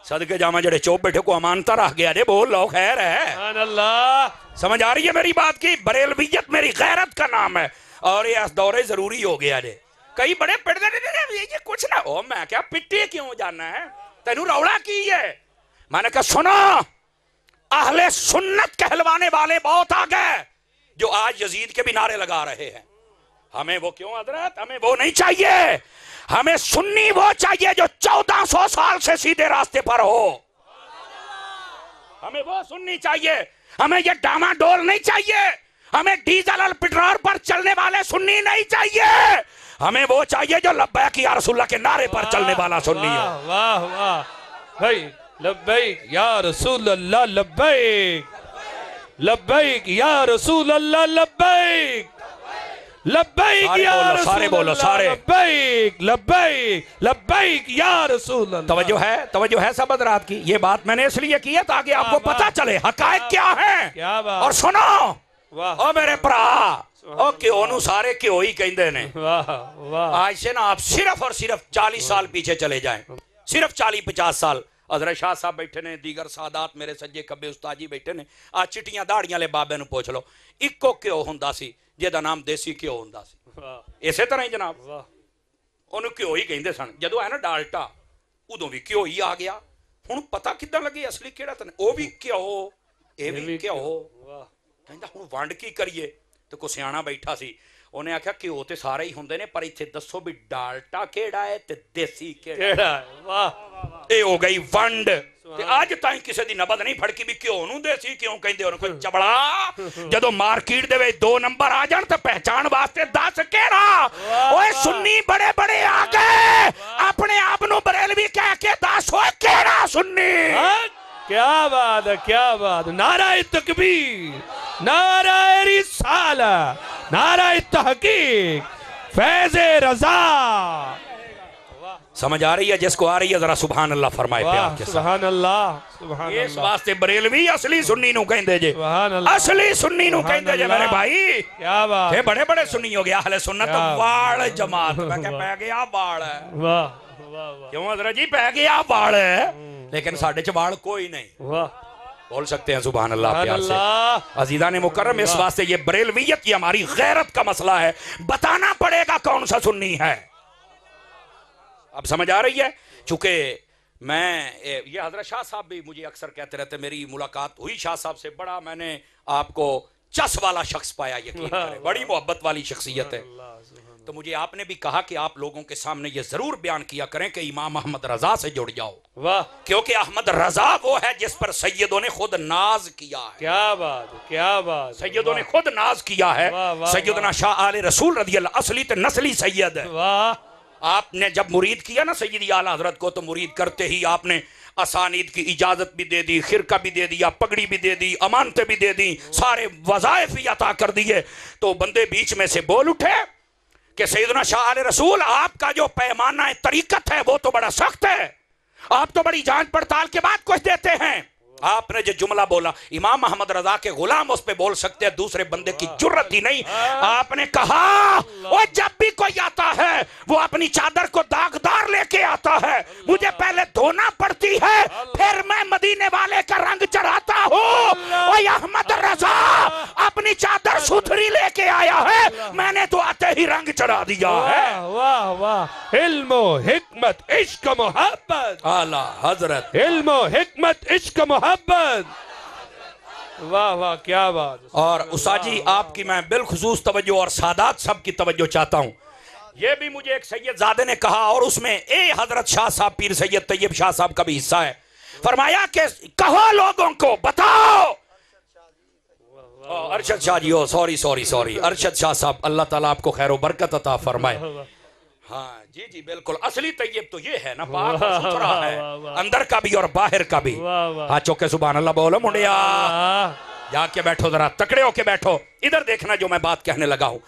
صدقے جامع جڑے چوپ بیٹھے کو امانتا رہ گیا جے، بول لو خیر ہے. سبحان اللہ. سمجھ آ رہی ہے میری بات کی؟ بریلویت میری غیرت کا نام ہے، اور یہ اس دورے ضروری ہو گیا جے. کئی بڑے پڑھ دے یہ کچھ نہ ہو، میں کیا پٹی کیوں جانا ہے تینوں روڑا کی ہے؟ میں نے کہا سنو، اہل سنت کہلوانے والے بہت آ گئے جو آج یزید کے بھی نعرے لگا رہے ہیں. ہمیں وہ کیوں حضرت؟ ہمیں وہ نہیں چاہیے. ہمیں سنی وہ چاہیے جو 1400 سال سے سیدھے راستے پر ہو. ہمیں وہ سننی چاہیے. ہمیں یہ ڈاما ڈول نہیں چاہیے. ہمیں ڈیزل اور پٹرول پر چلنے والے سنی نہیں چاہیے. ہمیں وہ چاہیے جو لبیک یا رسول اللہ کے نعرے پر چلنے والا سنی ہو. واہ واہ بھائی، لبیک یا رسول اللہ، لبیک لبیک یا رسول اللہ، لبیک لبیک یا رسول اللہ، سارے بولو سارے. لبیک لبیک لبیک یا رسول اللہ. توجہ ہے سب حضرات کی. یہ بات میں نے اس لیے کی ہے تاکہ آپ کو پتا چلے حقائق کیا ہیں. کیا بات. اور سنو واہ او میرے پرا، او کیوں نو سارے کیوں ہی کہندے نے. واہ واہ. آج سے نا آپ صرف اور صرف 40 سال پیچھے چلے جائیں، صرف 40-50 سال. حضرت شاہ صاحب بیٹھے نے، دیگر سادات میرے سجے کبے استاجی بیٹھے نے. آج چٹیاں داڑیاں لے بابے نو پوچھ لو اکو کیوں ہوندا سی جیدا نام دیسی کیوں ہوندا سی. اسی طرح ہی جناب انہوں کیوں ہی کہندے سن. جدو ہے نا ڈالٹا ادوں بھی کیوں ہی آ گیا. ہن پتہ کداں لگے اصلی کیڑا تن؟ او بھی کیوں، اے بھی کیوں. کہندا ہن ونڈ کی کریے؟ تو کو سیاਣਾ بیٹھا سی، انہیں آکھیا کیوں تے سارے ہی ہوندے نے پر ایتھے دسو بھی ڈالٹا کیڑا ہے تے دیسی کیڑا ہے. واہ. اے ہو گئی ونڈ. تے آج تائیں کسے دی نبض نہیں پھڑکی بھی کیوں نوں دیسی کیوں کہندے ہن. کوئی چبڑا جدو مارکیٹ دے وچ 2 نمبر آ جان تے پہچان واسطے 10 کیڑا. اوے سنی بڑے بڑے آ گئے اپنے آپ نو بریلوی کہہ کے 10 ہوئے کیڑا سنی. کیا بات ہے، کیا بات. نعرہ تکبیر، نعرہ رسالہ، نعرہ تحقیق، فیض رضا. سمجھ آ رہی ہے؟ جس کو آ رہی ہے ذرا سبحان اللہ فرمائے پیار کے ساتھ. سبحان اللہ، سبحان اس اللہ. واسطے بریلوی اصلی سنی نو کہندے جے، سبحان اللہ. اصلی سنی نو کہندے جے میرے بھائی. کیا بات. یہ بڑے بڑے سنی ہو گیا اہل سنت واڑ جماعت. میں کہ پہ گیا واڑ ہے. واہ واہ واہ. کیوں حضرت جی پہ گیا واڑ ہے، لیکن ساڑھے چ واڑ کوئی نہیں. واہ. بول سکتے ہیں سبحان اللہ سبحان پیار سے. اللہ. عزیزان مکرم اس واسطے یہ بریلویت کی ہماری غیرت کا مسئلہ ہے. بتانا پڑے گا کون سا سنی ہے. اب سمجھ آ رہی ہے؟ چونکہ میں یہ حضرت شاہ صاحب بھی مجھے اکثر کہتے رہتے، میری ملاقات ہوئی شاہ صاحب سے، بڑا میں نے آپ کو چس والا شخص پایا، یقین کریں بڑی محبت والی شخصیت ہے. تو مجھے آپ نے بھی کہا کہ آپ لوگوں کے سامنے یہ ضرور بیان کیا کریں کہ امام احمد رضا سے جڑ جاؤ. واہ. کیونکہ احمد رضا وہ ہے جس پر سیدوں نے خود ناز کیا ہے. کیا بات، کیا بات. سیدوں نے خود ناز کیا ہے. واہ واہ. سیدنا شاہ آل رسول رضی اللہ اصلی تے نسلی سید ہے. واہ. آپ نے جب مرید کیا نا سیدی اعلیٰ حضرت کو، تو مرید کرتے ہی آپ نے اسانید کی اجازت بھی دے دی، خرقہ بھی دے دیا، پگڑی بھی دے دی، امانتیں بھی دے دی، سارے وظائف بھی عطا کر دیے. تو بندے بیچ میں سے بول اٹھے کہ سیدنا شاہ آل رسول آپ کا جو پیمانہ طریقت ہے وہ تو بڑا سخت ہے، آپ تو بڑی جانچ پڑتال کے بعد کچھ دیتے ہیں. آپ نے جو جملہ بولا امام محمد رضا کے غلام اس پہ بول سکتے ہیں، دوسرے بندے کی جرت ہی نہیں. آپ نے کہا وہ جب بھی کوئی آتا ہے وہ اپنی چادر کو داغدار لے کے آتا ہے، مجھے پہلے دھونا پڑتی ہے پھر میں مدینے والے کا رنگ چڑھاتا ہوں. وہ احمد رضا اپنی چادر ستھری لے کے آیا ہے، میں نے تو آتے ہی رنگ چڑھا دیا ہے. واہ واہ. علم و حکمت عشق و محبت. اعلیٰ حضرت علم و حکمت عشق و محبت. واہ واہ. کیا بات. اور اساجی آپ کی میں بالخصوص توجہ اور سادات سب کی توجہ چاہتا ہوں. یہ بھی مجھے ایک سید زادے نے کہا، اور اس میں حضرت شاہ صاحب پیر سید طیب شاہ صاحب کا بھی حصہ ہے. فرمایا کہ کہو لوگوں کو، بتاؤ. ارشد شاہ جی، سوری ارشد شاہ صاحب، اللہ تعالیٰ آپ کو خیر و برکت عطا فرمائے. ہاں جی جی بالکل. اصلی طیب تو یہ ہے نا، پاک اور ستھرا ہے، اندر کا بھی اور باہر کا بھی. ہاں چوکے سبحان اللہ بولو منڈیا. جا کے بیٹھو، ذرا تکڑے ہو کے بیٹھو. ادھر دیکھنا جو میں بات کہنے لگا ہوں.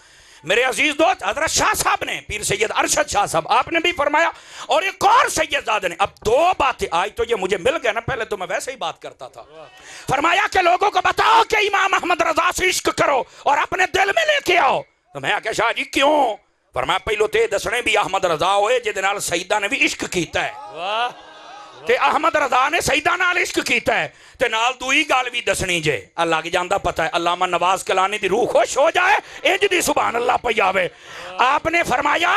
میرے عزیز دوست حضرت شاہ صاحب نے، پیر سید ارشد شاہ صاحب، آپ نے بھی فرمایا، اور ایک اور سید زادہ نے. اب دو باتیں آج تو یہ مجھے مل گیا نا، پہلے تو میں ویسے ہی بات کرتا تھا. فرمایا کہ لوگوں کو بتاؤ کہ امام احمد رضا سے عشق کرو اور اپنے دل میں لے کے آؤ. تو میں کہ شاہ جی کیوں؟ فرمایا پہلو تے دسنے بھی احمد رضا ہوئے جہدے نال سیدہ نے بھی عشق کیتا ہے، تے احمد رضا نے سیدہ نال عشق کیتا ہے، تے نال دوئی گال بھی دسنی جے. اللہ کی جاندہ پتہ ہے علامہ نواز کلانی دی روح خوش ہو جائے انج دی سبحان اللہ پہ آوے. آپ نے فرمایا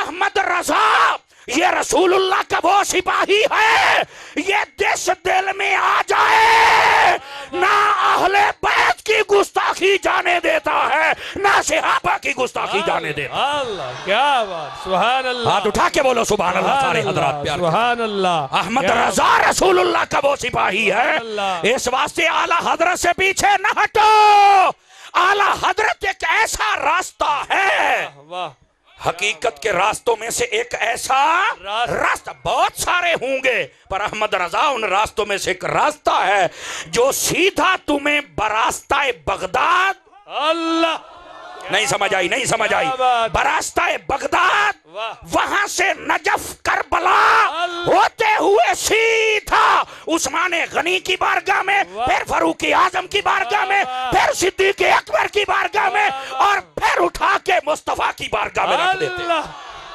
احمد رضا یہ رسول اللہ کا وہ سپاہی ہے، یہ دس دل میں آ جائے نہ اہل بیت کی گستاخی جانے دیتا ہے نہ صحابہ کی گستاخی جانے دیتا. اللہ کیا بات، سبحان اللہ. ہاتھ اٹھا کے بولو سبحان اللہ سارے حضرات پیار. سبحان اللہ. احمد رضا رسول اللہ کا وہ سپاہی ہے، اس واسطے اعلیٰ حضرت سے پیچھے نہ ہٹو. اعلیٰ حضرت ایک ایسا راستہ ہے، واہ، حقیقت کے راستوں میں سے ایک ایسا راستہ، بہت سارے ہوں گے پر احمد رضا ان راستوں میں سے ایک راستہ ہے جو سیدھا تمہیں براستہ بغداد. اللہ نہیں سمجھ آئی، نہیں سمجھ آئی. براستہ بغداد، وہاں سے نجف کربلا ہوتے ہوئے سیدھا عثمان غنی کی بارگاہ میں، پھر فاروق اعظم کی بارگاہ میں، پھر صدیق اکبر کی بارگاہ میں، اور پھر اٹھا کے مصطفیٰ کی بارگاہ میں رکھ دیتے ہیں.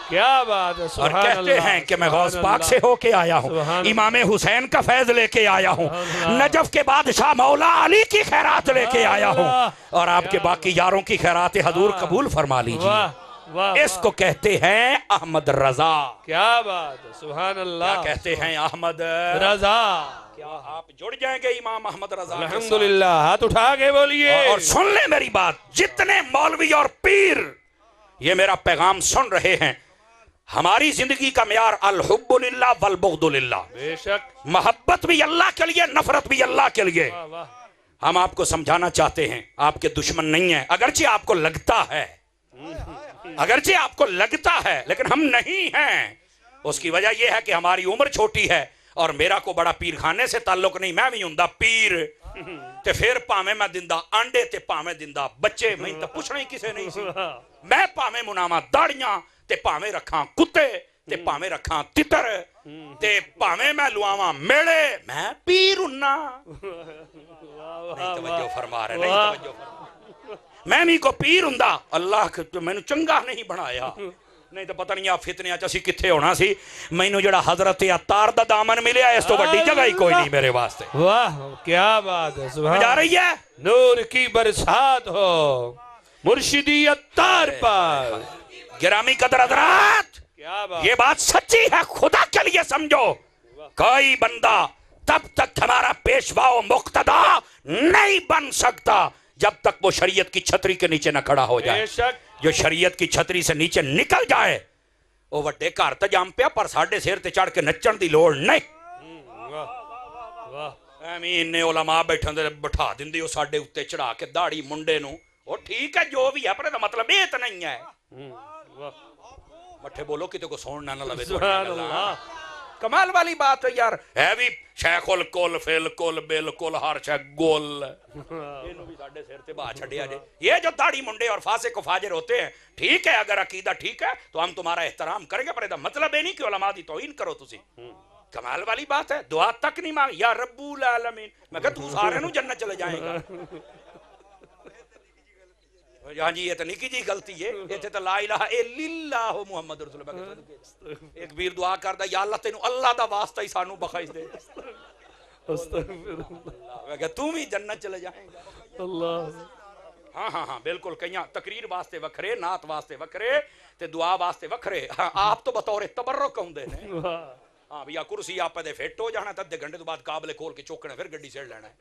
کیا بات ہے، اور کہتے ہیں کہ میں غوث پاک سے ہو کے آیا ہوں، امام حسین کا فیض لے کے آیا ہوں، نجف کے بادشاہ مولا علی کی خیرات لے کے آیا ہوں، اور آپ کے باقی یاروں کی خیرات حضور قبول فرما لیجیے. اس کو کہتے ہیں احمد رضا. کیا بات ہے، سبحان اللہ. کیا کہتے ہیں احمد رضا. کیا آپ جڑ جائیں گے امام احمد رضا کے ساتھ؟ الحمدللہ. ہاتھ اٹھا کے بولیے. اور سن لیں میری بات، جتنے مولوی اور پیر یہ میرا پیغام سن رہے ہیں، ہماری زندگی کا معیار الحب للہ والبغض للہ، بے شک. محبت بھی اللہ کے لیے، نفرت بھی اللہ کے لیے. ہم آپ کو سمجھانا چاہتے ہیں آپ کے دشمن نہیں ہیں، اگرچہ آپ کو لگتا ہے، اگرچہ آپ کو لگتا ہے لیکن ہم نہیں ہیں. اس کی وجہ یہ ہے کہ ہماری عمر چھوٹی ہے اور میرا کو بڑا پیر خانے سے تعلق نہیں. میں بھی ہوں پیر تے پھر پاویں میں دندہ انڈے تے پاویں دندہ بچے، میں تو پوچھنا ہی کسے نہیں سی. میں پاویں مناواں داڑیاں تے پاویں رکھاں کتے تے پاویں رکھاں تتر تے پاویں میں لواواں میڑے، میں پیر ہننا. نہیں توجہ فرما رہے، نہیں توجہ فرما. میں بھی کو پیر ہوندا، اللہ میں نے چنگا نہیں بنایا، نہیں تو پتہ نہیں آپ فتنے اچھا سی کتھے ہونا سی. میں نے جڑا حضرت عطار دا دامن ملیا اس تو بڑی جگہ ہی کوئی نہیں میرے واسطے. واہ کیا بات ہے، سبحان. جا رہی ہے نور کی برسات ہو مرشدی عطار پر. گرامی قدر حضرات، کیا بات. یہ بات سچی ہے، خدا کے لیے سمجھو. کوئی بندہ تب تک ہمارا پیشوا و مقتدا نہیں بن سکتا جب تک وہ شریعت کی چھتری کے نیچے نہ کھڑا ہو جائے. بے شک. جو شریعت کی چھتری سے نیچے نکل جائے وہ وڈے گھر تے جم پیا پر ساڈے سر تے چڑھ کے نچن دی لوڑ نہیں. امین نے علماء بیٹھن دے بٹھا دیندی او ساڈے اوتے چڑھا کے داڑھی منڈے نو. وہ ٹھیک ہے جو بھی ہے پر مطلب یہ تو نہیں ہے. مٹھے بولو کتے کو سوننا نہ لوے. سبحان اللہ. کمال والی بات ہے یار. ہے بھی شیخ الکل فالکل بالکل ہر شے گول. اینو بھی ساڈے سر تے باہ چھڈیا جے. یہ جو داڑھی منڈے اور فاسق و فاجر ہوتے ہیں، ٹھیک ہے اگر عقیدہ ٹھیک ہے تو ہم تمہارا احترام کریں گے، پر یہ مطلب ہے نہیں کہ علماء دی توہین کرو تسی. کمال والی بات ہے. دعا تک نہیں مانگ یا رب العالمین. میں کہا تو سارے نو جنت چلے جائیں گا. ہاں جی یہ تو نکی جی غلطی ہے. یہ تو لا الہ الا اللہ محمد رسول اللہ. ایک بیر دعا کردا یا اللہ تینو اللہ دا واسطہ ہی سانو بخش دے. میں کہا تو بھی جنت چلے جائیں گا. اللہ. ہاں ہاں ہاں بالکل. کئیاں تقریر واسطے وکھرے، نعت واسطے وکھرے تے دعا واسطے وکھرے. آپ تو بطور تبرک ہوندے نے. ہاں بھیا کرسی آپ دے فٹ ہو جانا تے 1 گھنٹے تو بعد قابل کھول کے چوکنا پھر گڈی سیڑ لینا ہے.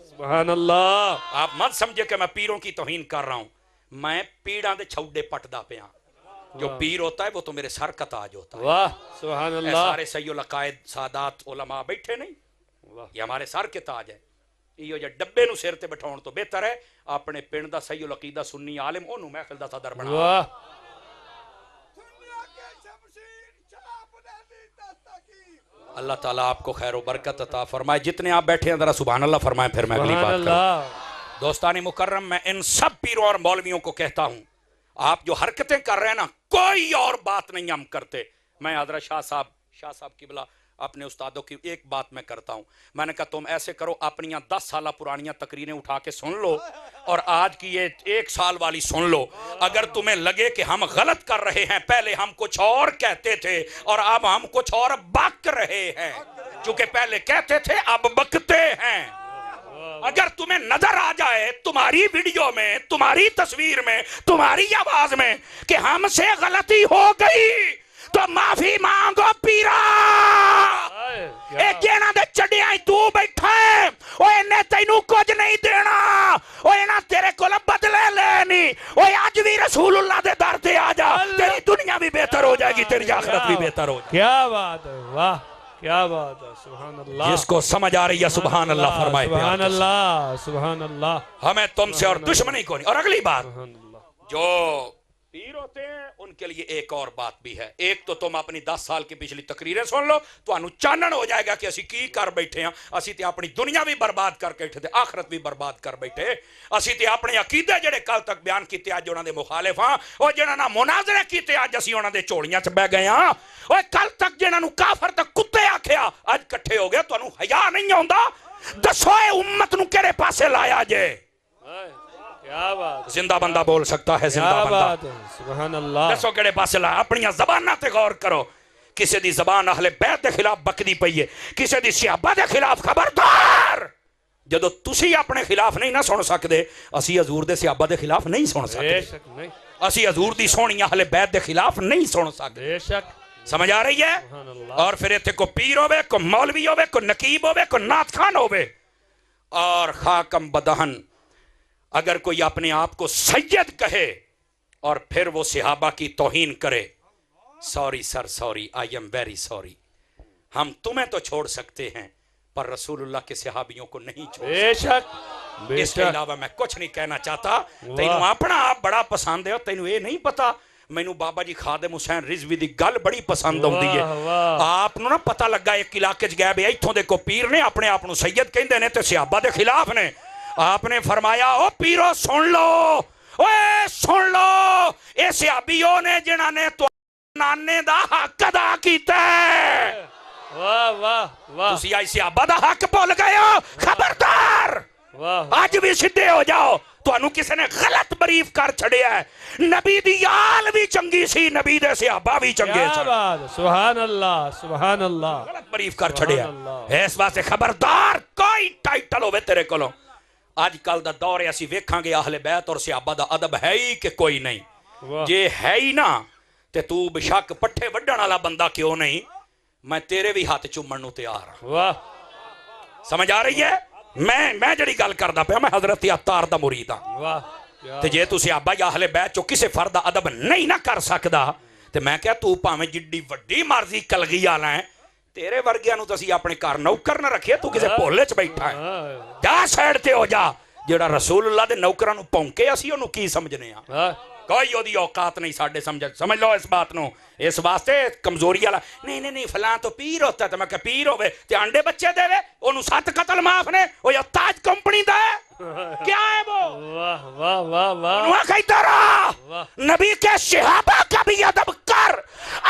سبحان اللہ. آپ مت سمجھے کہ میں پیروں کی توہین کر رہا ہوں. میں پیڑاں دے چھوڑے پٹدا پیا. جو پیر ہوتا ہے وہ تو میرے سر کا تاج ہوتا ہے. واہ سبحان اے اللہ. سارے سید العقائد سادات علماء بیٹھے نہیں، یہ ہمارے سر کے تاج ہے. یہ جو ڈبے نو سر تے بٹھاؤن تو بہتر ہے اپنے پنڈ دا سید العقیدہ سنی عالم اونوں محفل دا صدر بنا. واہ. اللہ تعالیٰ آپ کو خیر و برکت عطا فرمائے. جتنے آپ بیٹھے ہیں ذرا سبحان اللہ فرمائیں پھر میں اگلی سبحان بات کروں. اللہ. دوستان مکرم، میں ان سب پیروں اور مولویوں کو کہتا ہوں، آپ جو حرکتیں کر رہے ہیں نا، کوئی اور بات نہیں ہم کرتے. میں حضرت شاہ صاحب کی بلا اپنے استادوں کی ایک بات میں کرتا ہوں. میں نے کہا تم ایسے کرو، اپنی 10 سالہ پرانیاں تقریریں اٹھا کے سن لو اور آج کی یہ 1 سال والی سن لو. اگر تمہیں لگے کہ ہم غلط کر رہے ہیں، پہلے ہم کچھ اور کہتے تھے اور اب ہم کچھ اور بک رہے ہیں، چونکہ پہلے کہتے تھے اب بکتے ہیں. اگر تمہیں نظر آ جائے تمہاری ویڈیو میں، تمہاری تصویر میں، تمہاری آواز میں کہ ہم سے غلطی ہو گئی تو معافی مانگو پیرا. ایک جینا دے چڑیاں تو بیٹھا ہے، اوہ انہیں تینوں کچھ نہیں دینا، اوہ انہیں تیرے کو بدلے لینی. اوہ آج بھی رسول اللہ دے در تے آ جا، تیری دنیا بھی بہتر ہو جائے گی، تیری آخرت بھی بہتر ہو جائے گی. کیا بات ہے، واہ کیا بات ہے، سبحان اللہ. جس کو سمجھ آ رہی ہے سبحان اللہ فرمائے. سبحان اللہ، سبحان اللہ. ہمیں تم سے اور دشمنی کو نہیں. اور اگلی بات، سبحان اللہ. جو پیر ہوتے ہیں ان کے لیے ایک اور بات بھی ہے. ایک تو تم اپنی 10 سال کی پچھلی تقریریں سن لو تو انو چانن ہو جائے گا کہ اسی کی کر بیٹھے ہیں. اسی تے اپنی دنیا بھی برباد کر بیٹھے تھے، آخرت بھی برباد کر بیٹھے. اسی تے اپنے عقیدے جڑے کل تک بیان کیتے آج انہاں دے مخالف ہاں، اور جنہاں نہ مناظرے کیتے آج اسی انہاں دے چوڑیاں چ بہ گئے ہاں. اور کل تک جنہاں نو کافر تک کتے آکھیا آج کٹھے ہو گئے. تانوں حیا نہیں آوندا؟ دسو اے امت نو کیڑے پاسے لایا جے؟ کیا بات، زندہ بندہ بول سکتا ہے زندہ کیا بندہ. بات ہے، سبحان اللہ. دسو کیڑے پاسے لایا؟ اپنی زباناں تے غور کرو. کسی دی زبان اہل بیت دے خلاف بکدی پئی ہے، کسی دی صحابہ دے خلاف. خبردار، جدو تسی اپنے خلاف نہیں نہ سن سکدے، اسی حضور دے صحابہ دے خلاف نہیں سن بے سکدے. شک نہیں، اسی حضور دی سونی اہل بیت دے خلاف نہیں سن سکدے. بے شک. سمجھ آ رہی ہے؟ سبحان اللہ. اور پھر ایتھے کو پیر ہوے، کو مولوی ہوے، کو نقیب ہوے، کو نعت خان ہوے، اور خاکم بدہن اگر کوئی اپنے آپ کو سید کہے اور پھر وہ صحابہ کی توہین کرے، sorry sir, sorry, I am very sorry. ہم تمہیں تو چھوڑ سکتے ہیں پر رسول اللہ کے صحابیوں کو نہیں چھوڑ بے شک، بے اس کے شک. علاوہ میں کچھ نہیں کہنا چاہتا. تینوں اپنا آپ بڑا پسند ہے، تینوں یہ نہیں پتا مینوں بابا جی خادم حسین رضوی دی گل بڑی پسند ہوندی ہے. آپ نو نا پتہ لگا ایک علاقے چ گئے بے ایتھوں دے کو پیر نے اپنے آپ نو سید کہندے نے تے صحابہ دے خلاف نے. آپ نے فرمایا او پیرو سن لو، اوے سن لو، اے صحابیوں نے جنہاں نے تو نانے دا حق ادا کیتا ہے. واہ واہ واہ. تسی آئی صحابہ دا حق بھول گئے ہو. خبردار، واہ. آج بھی سدھے ہو جاؤ. تانوں کسی نے غلط بریف کر چھڑیا ہے. نبی دی آل بھی چنگی سی، نبی دے صحابہ بھی چنگے کیا سن. بات، سبحان اللہ، سبحان اللہ. غلط بریف کر چھڑیا اللہ. ہے. اس واسطے خبردار، کوئی ٹائٹل ہوے تیرے کولوں. آج کل دا دور ہے اسی ویکھاں گے اہل بیت اور صحابہ دا ادب ہے ہی کہ کوئی نہیں. واہ. جے ہے ہی نا تے تو بشک پٹھے وڈن والا بندہ کیوں نہیں، میں تیرے بھی ہاتھ چومن نو تیار ہاں. واہ. سمجھ آ رہی ہے؟ میں جڑی گل کردا پیا میں حضرت عطار دا مرید ہاں. واہ. کیا تے جے تو صحابہ یا اہل بیت چو کسے فرد دا ادب نہیں نہ کر سکدا تے میں کہا تو پاویں جڈی وڈی مرضی کلگی والا ہے، تیرے ورگیاں نو تسی اپنے گھر نوکر نہ رکھے، تو کسے بھولے چ بیٹھا ہے. جا سائڈ تے ہو جا. جڑا رسول اللہ دے نوکراں نو پونکے اسی اونوں کی سمجھنے ہاں؟ واہ. کوئی اودی اوقات نہیں ساڈے سمجھ لو اس بات نو. اس واسطے کمزوری والا نہیں نہیں نہیں فلاں تو پیر ہوتا ہے. تے میں کہ پیر ہوے تے انڈے بچے دے وے، اونوں 7 قتل معاف نے. او یا تاج کمپنی دا ہے کیا ہے وہ؟ واہ واہ واہ واہ. انہوں کہی طرح نبی کے صحابہ کا بھی ادب کر.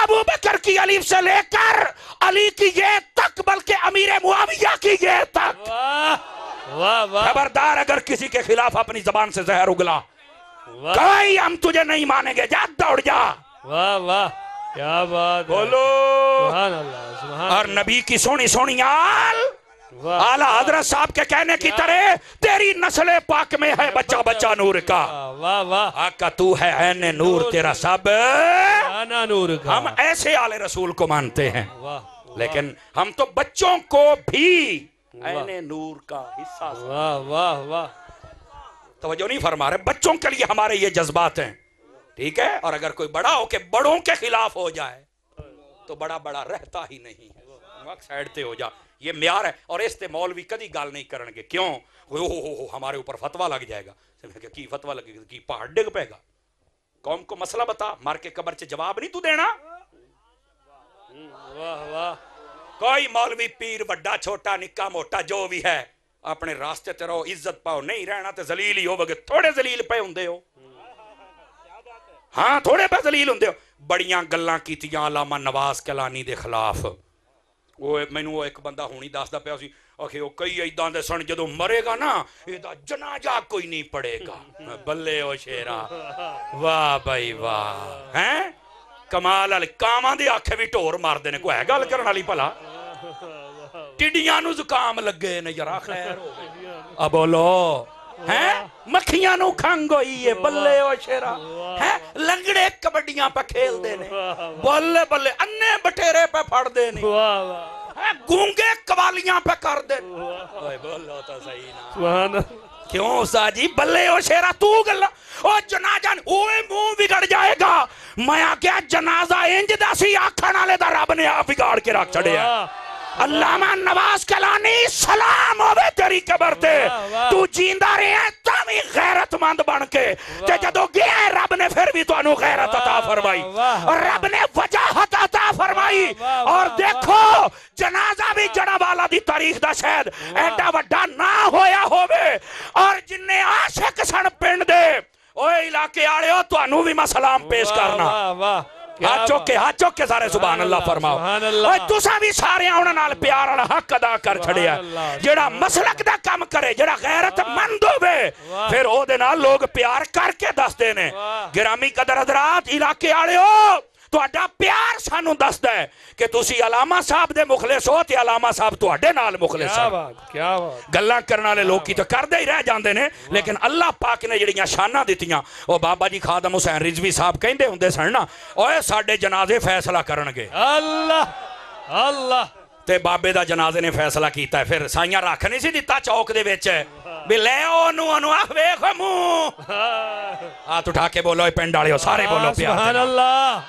ابو بکر کی الف سے لے کر علی کی یہ تک، بلکہ امیر معاویہ کی یہ تک. واہ واہ واہ. خبردار اگر کسی کے خلاف اپنی زبان سے زہر اگلا، واہ کوئی ہم تجھے نہیں مانیں گے. جا دوڑ جا. واہ واہ. کیا بات ہے. بولو. سبحان اللہ، سبحان اور نبی کی سونی سونی آل واہ. اعلیٰ حضرت صاحب کے کہنے کی طرح تیری نسل پاک میں ہے بچہ بچہ نور کا. واہ واہ. آقا تو ہے عین نور، تیرا سب. آنا نور کا. ہم ایسے آل رسول کو مانتے ہیں، واہ لیکن ہم تو بچوں کو بھی عین نور کا حصہ. واہ واہ واہ. توجہ نہیں فرما رہے؟ بچوں کے لیے ہمارے یہ جذبات ہیں، ٹھیک ہے. اور اگر کوئی بڑا ہو کے بڑوں کے خلاف ہو جائے تو بڑا بڑا رہتا ہی نہیں. وقت سائڈ تے ہو جا، یہ معیار ہے. اور اس تے مولوی کدی گال نہیں کرن گے. کیوں؟ ہمارے اوپر فتویٰ لگ جائے گا. کی فتویٰ لگے گا؟ کی پہاڑ ڈگ پے گا؟ قوم کو مسئلہ بتا، مار کے قبر سے جواب نہیں تو دینا. واہ واہ. کوئی مولوی پیر بڑا چھوٹا نکا موٹا جو بھی ہے، اپنے راستے تے رہو عزت پاؤ نہیں رہنا تے ذلیل ہی ہو بگے تھوڑے ذلیل پہ ہوندے ہو ہاں تھوڑے پہ ذلیل ہوندے ہو بڑیاں گلاں کیتیاں علامہ نواز کیلانی دے خلاف وہ مینوں وہ ایک بندہ ہونی دسدا پیا سی آخے وہ کئی ایداں دے سن جدوں مرے گا نا ایدا جنازہ کوئی نہیں پڑے گا بلے او شیرا واہ بھائی واہ ہیں کمال علی کاماں دے آکھے بھی ٹور ماردے نے کوئی ہے گل کرن والی بھلا ٹڈیاں نو زکام لگے نے یارا خیر ہو اب بولو ہیں مکھیاں نو کھنگ ہوئی ہے بلے او شیرا ہیں لنگڑے کبڈیاں پہ کھیل دے نے بلے بلے انے بٹیرے پہ پھڑ دے نے گونگے قوالیاں پہ کر دے بولو تو صحیح نا کیوں استاد جی بلے او شیرا تو گلا او جنازہ اوے منہ بگڑ جائے گا میں آکھیا جنازہ انج دا سی آکھن والے دا رب نے آپ بگاڑ کے رکھ چھڑیا علامہ نواز کیلانی سلام ہوے تیری قبر تے تو جیندا رہے تاوی غیرت مند بن کے تے جدوں گیا رب نے پھر بھی تانوں غیرت عطا فرمائی اور رب نے وجاہت عطا فرمائی اور دیکھو جنازہ بھی جڑا والا دی تاریخ دا شاید ایڈا وڈا نہ ہویا ہووے اور جننے عاشق سن پنڈ دے اوے علاقے والےو تانوں بھی میں سلام پیش کرنا ہاتھ چوک کے سارے سبحان اللہ فرماؤ تساں بھی سارے انہاں نال پیار والا حق ادا کر چھڑیا جڑا مسلک دا کام کرے جڑا غیرت مند ہوے پھر او دے نال لوگ پیار کر کے دسدے نے گرامی قدر حضرات علاقے والےو تہاڈا پیار سانو دسدا ہے کہ تسی علامہ صاحب دے مخلص ہو تے علامہ صاحب تہاڈے نال مخلص ہیں کیا بات گلاں کرن والے لوگ کی تے کردے ہی رہ جاندے نے لیکن اللہ پاک نے جڑیاں شاناں دتیاں او بابا جی خادم حسین رضوی صاحب کہندے ہوندے سن نا اوے ساڈے جنازے فیصلہ کرن گے اللہ اللہ تے بابے دا جنازے نے فیصلہ کیتا ہے پھر سائیاں رکھ نہیں سی دتا چوک دے وچ بھی لے اونوں آکھ ویکھ منہ ہاتھ اٹھا کے بولو پنڈ والےو سارے بولو پیار سبحان اللہ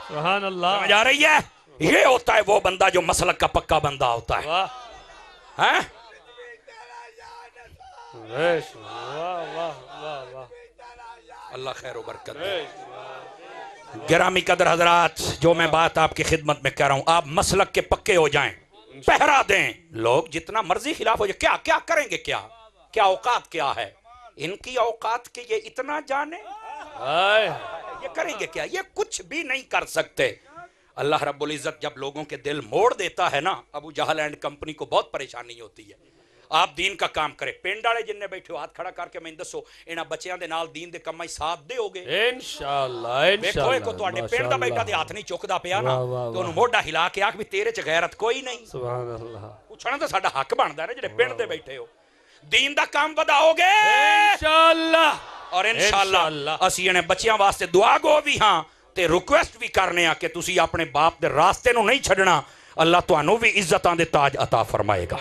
سبحان اللہ سمجھ آ رہی ہے یہ ہوتا ہے وہ بندہ جو مسلک کا پکا بندہ ہوتا ہے واہ اللہ خیر و برکت گرامی قدر حضرات جو میں بات آپ کی خدمت میں کہہ رہا ہوں آپ مسلک کے پکے ہو جائیں پہرا دیں لوگ جتنا مرضی خلاف ہو جائے کیا کریں گے کیا اوقات کیا ہے ان کی اوقات کے یہ اتنا جانے یہ کریں گے کیا یہ کچھ بھی نہیں کر سکتے اللہ رب العزت جب لوگوں کے دل موڑ دیتا ہے نا ابو جہل اینڈ کمپنی کو بہت پریشانی ہوتی ہے آپ دین کا کام کرے پنڈ والے جن نے بیٹھے ہو ہاتھ کھڑا کر کے میں دسو انہاں بچیاں دے نال دین دے کماں ساتھ دے ہوگے انشاءاللہ دیکھو کو تواڈے پنڈ دا بیٹا تے ہاتھ نہیں چکدا پیا نا تے اونوں موڈا ہلا کے آکھ بھی تیرے چ غیرت کوئی نہیں سبحان اللہ پوچھنا تے ساڈا حق بندا ہے نا جڑے پنڈ دے بیٹھے ہو دین دا کام وداؤ گے انشاءاللہ اور انشاءاللہ اسی نے بچیاں واسطے دعا گو بھی ہاں تے ریکویسٹ بھی کرنے آ کہ تسی اپنے باپ دے راستے نو نہیں چھڈنا اللہ تانوں بھی عزتاں دے تاج عطا فرمائے گا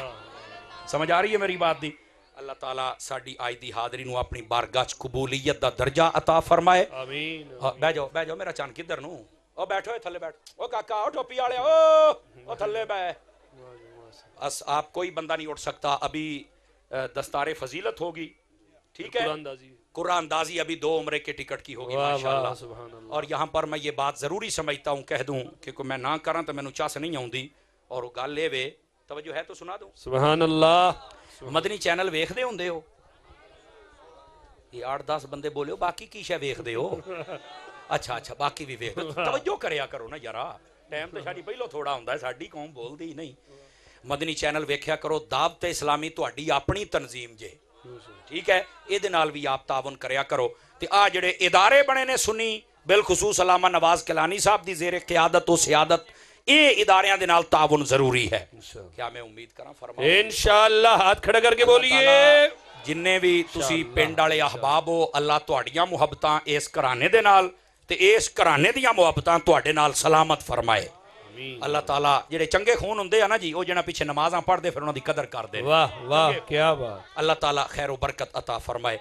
سمجھ آ رہی ہے میری بات دی اللہ تعالیٰ ساڈی آج دی حاضری نو اپنی بارگاہ چ قبولیت دا درجہ عطا فرمائے آمین بیٹھ جاؤ میرا چان کدھر نو او بیٹھو تھلے بیٹھ او کاکا او ٹوپی والے او تھلے بیٹھ آپ کوئی بندہ نہیں اٹھ سکتا ابھی دستار فضیلت ہوگی ٹھیک ہے قرآن اندازی ابھی 2 عمرے کے ٹکٹ کی ہوگی ماشاءاللہ اور یہاں پر میں یہ بات ضروری سمجھتا ہوں کہہ دوں کہ کوئی میں نہ کراں تو مینوں چاس نہیں آؤندی اور گل لے وے توجہ ہے تو سنا دوں سبحان اللہ مدنی چینل ویکھ دے ہوندے ہو یہ 8-10 بندے بولے ہو باقی کی شے ویکھ دے ہو اچھا باقی بھی ویکھ توجہ کریا کرو نا یارا ٹائم تے ساڈی پہلو تھوڑا ہوندا ہے ساڈی قوم بولدی ہی نہیں مدنی چینل ویکھیا کرو دعوت اسلامی تہاڈی اپنی تنظیم جے ٹھیک ہے اے دے نال بھی آپ تعاون کریا کرو تے آ جڑے ادارے بنے نے سنی بالخصوص علامہ نواز کیلانی صاحب دی زیر قیادت و سیادت اے اداریاں دے نال تعاون ضروری ہے کیا میں امید کراں فرماؤ انشاءاللہ ہاتھ کھڑا کر کے بولیے جننے بھی تسی پنڈ والے احباب ہو اللہ تہاڈیاں محبتاں اس گھرانے دے نال تے اس گھرانے دیاں محبتاں تہاڈے نال سلامت فرمائے اللہ تعالیٰ جڑے چنگے خون ہوندے ہیں نا جی وہ جنہ پیچھے نمازاں پڑھ دے پھر انہاں دی قدر کر دے واہ کیا بات اللہ تعالیٰ خیر و برکت عطا فرمائے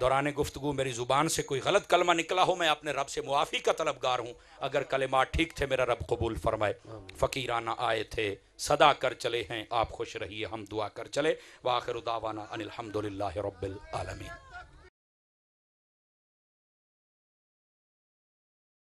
دوران گفتگو میری زبان سے کوئی غلط کلمہ نکلا ہو میں اپنے رب سے معافی کا طلبگار ہوں اگر کلمات ٹھیک تھے میرا رب قبول فرمائے فقیرانہ آئے تھے صدا کر چلے ہیں آپ خوش رہیے ہم دعا کر چلے وآخر دعوانا ان الحمدللہ رب العالمین